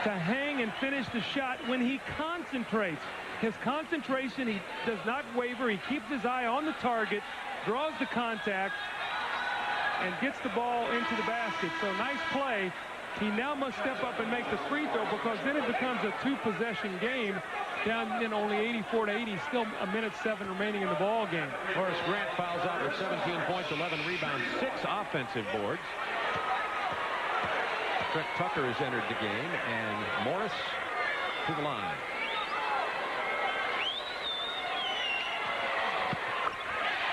to hang and finish the shot when he concentrates. His concentration, he does not waver. He keeps his eye on the target, draws the contact, and gets the ball into the basket. So nice play. He now must step up and make the free throw because then it becomes a 2-possession game. Down in only 84 to 80, still a minute 7 remaining in the ball game. Horace Grant fouls out with 17 points, 11 rebounds, 6 offensive boards. Trent Tucker has entered the game, and Morris to the line.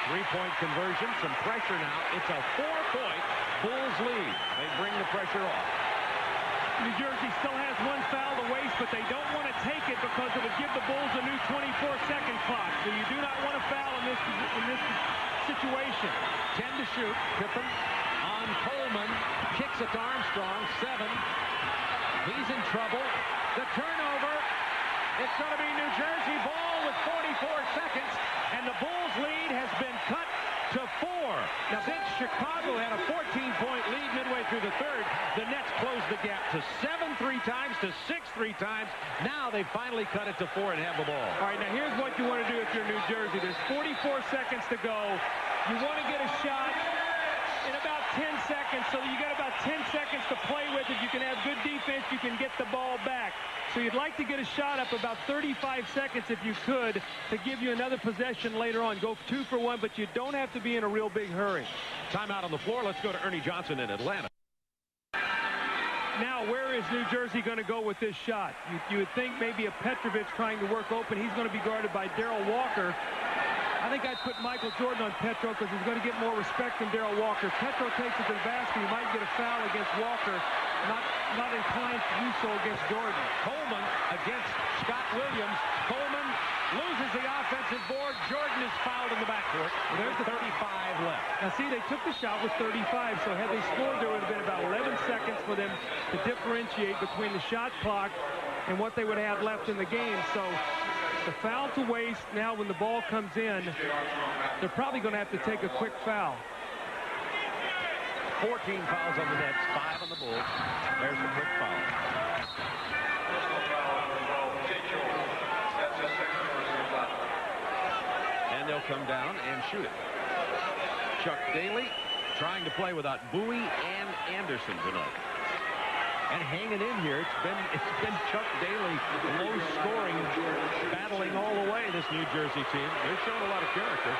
Three-point conversion, some pressure now. It's a 4-point Bulls lead. They bring the pressure off. New Jersey still has 1 foul to waste, but they don't want to take it because it would give the Bulls a new 24-second clock. So you do not want to foul in this situation. 10 to shoot. Pippen on Coleman. Kicks it to Armstrong. 7. He's in trouble. The turnover. It's going to be New Jersey ball with 44 seconds. And the Bulls lead has been cut to 4. Now, since Chicago had a 14-point lead midway through the third, the Nets closed the gap to 7 3 times, to 6 3 times. Now they finally cut it to 4 and have the ball. All right, now here's what you want to do if you're New Jersey. There's 44 seconds to go. You want to get a shot in about 10 seconds, so you got about 10 seconds to play with. If you can have good defense, you can get the ball back. So you'd like to get a shot up about 35 seconds if you could to give you another possession later on. Go 2 for 1, but you don't have to be in a real big hurry. Timeout on the floor. Let's go to Ernie Johnson in Atlanta. Now, where is New Jersey going to go with this shot? You would think maybe a Petrovic trying to work open. He's going to be guarded by Darrell Walker. I think I'd put Michael Jordan on Petro because he's going to get more respect than Darrell Walker. Petro takes it to the basket. He might get a foul against Walker. Not inclined to do so against Jordan. Coleman against Scott Williams. Coleman loses the offensive board. Jordan is fouled in the backcourt. There's the 35 left. Now, see, they took the shot with 35, so had they scored, there would have been about 11 seconds for them to differentiate between the shot clock and what they would have left in the game. So the foul to waste. Now when the ball comes in, they're probably going to have to take a quick foul. 14 fouls on the Nets, 5 on the Bulls. There's the quick foul. And they'll come down and shoot it. Chuck Daly trying to play without Bowie and Anderson tonight. And hanging in here, it's been Chuck Daly, low scoring, battling all the way, this New Jersey team. They're showing a lot of character.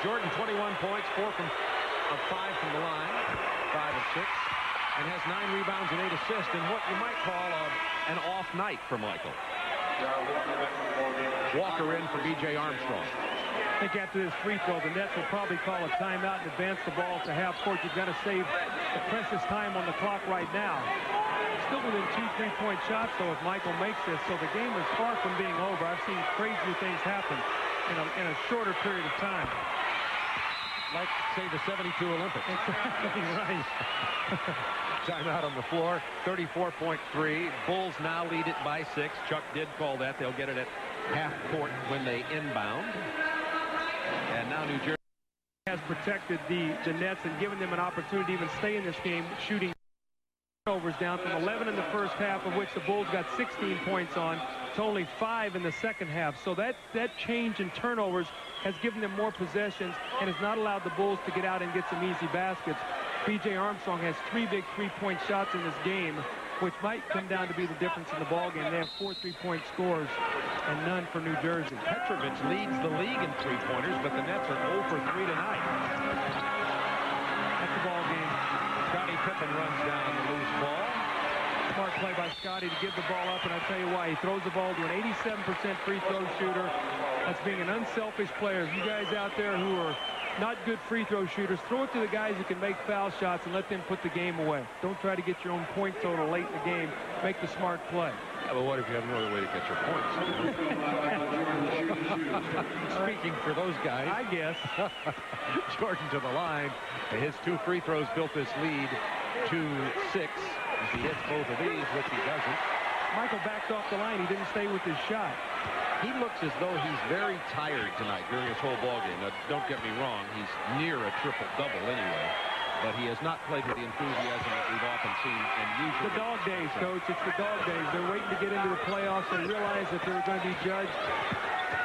Jordan, 21 points, 4 of 5 from the line, 5 of 6, and has 9 rebounds and 8 assists in what you might call an off night for Michael. Walker in for B.J. Armstrong. I think after this free throw, the Nets will probably call a timeout and advance the ball to half court. You've got to save the precious time on the clock right now. Still within 2 3-point shots, though, if Michael makes this. So the game is far from being over. I've seen crazier things happen in a shorter period of time. Like, say, the 72 Olympics. Exactly right. Timeout on the floor, 34.3. Bulls now lead it by 6. Chuck did call that. They'll get it at half court when they inbound. And now New Jersey has protected the Nets and given them an opportunity to even stay in this game, shooting turnovers down from 11 in the first half, of which the Bulls got 16 points on, to only 5 in the second half. So that change in turnovers has given them more possessions and has not allowed the Bulls to get out and get some easy baskets. B.J. Armstrong has 3 big 3-point shots in this game, which might come down to be the difference in the ballgame. They have 4 3-point scores and none for New Jersey. Petrovic leads the league in 3-pointers, but the Nets are 0 for 3 tonight. That's the ballgame. Scottie Pippen runs down the loose ball. Smart play by Scottie to give the ball up, and I tell you why. He throws the ball to an 87% free throw shooter. That's being an unselfish player. You guys out there who are not good free throw shooters, throw it to the guys who can make foul shots and let them put the game away. Don't try to get your own point total late in the game. Make the smart play. Yeah, but what if you have no other way to get your points? Speaking for those guys, I guess. Jordan to the line. His 2 free throws built this lead to 6. If he hits both of these, which he doesn't. Michael backed off the line. He didn't stay with his shot. He looks as though he's very tired tonight during this whole ballgame. Now, don't get me wrong. He's near a triple-double anyway. But he has not played with the enthusiasm that we've often seen. And usually the dog days, Coach. It's the dog days. They're waiting to get into the playoffs. They realize that they're going to be judged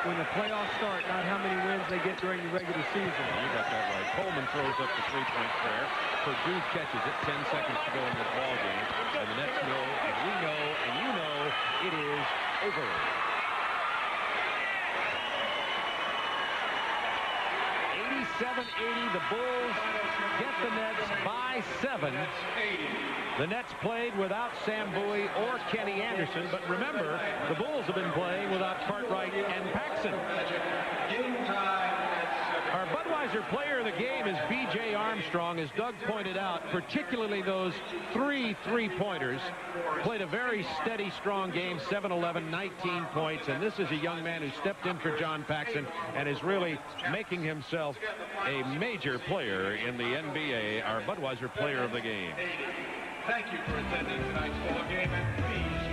when the playoffs start, not how many wins they get during the regular season. You got that right. Coleman throws up the 3-point prayer. Purdue catches it. 10 seconds to go in this ballgame. And the Nets know, and we know, and you know, it is over. 87-80, the Bulls get the Nets by 7. The Nets played without Sam Bowie or Kenny Anderson, but remember, the Bulls have been playing without Cartwright and Paxson. Our Budweiser player of the game is B.J. Armstrong, as Doug pointed out, particularly those 3 3-pointers. Played a very steady, strong game, 7-11, 19 points, and this is a young man who stepped in for John Paxson and is really making himself a major player in the NBA, our Budweiser player of the game. Thank you for attending tonight's ball game, and please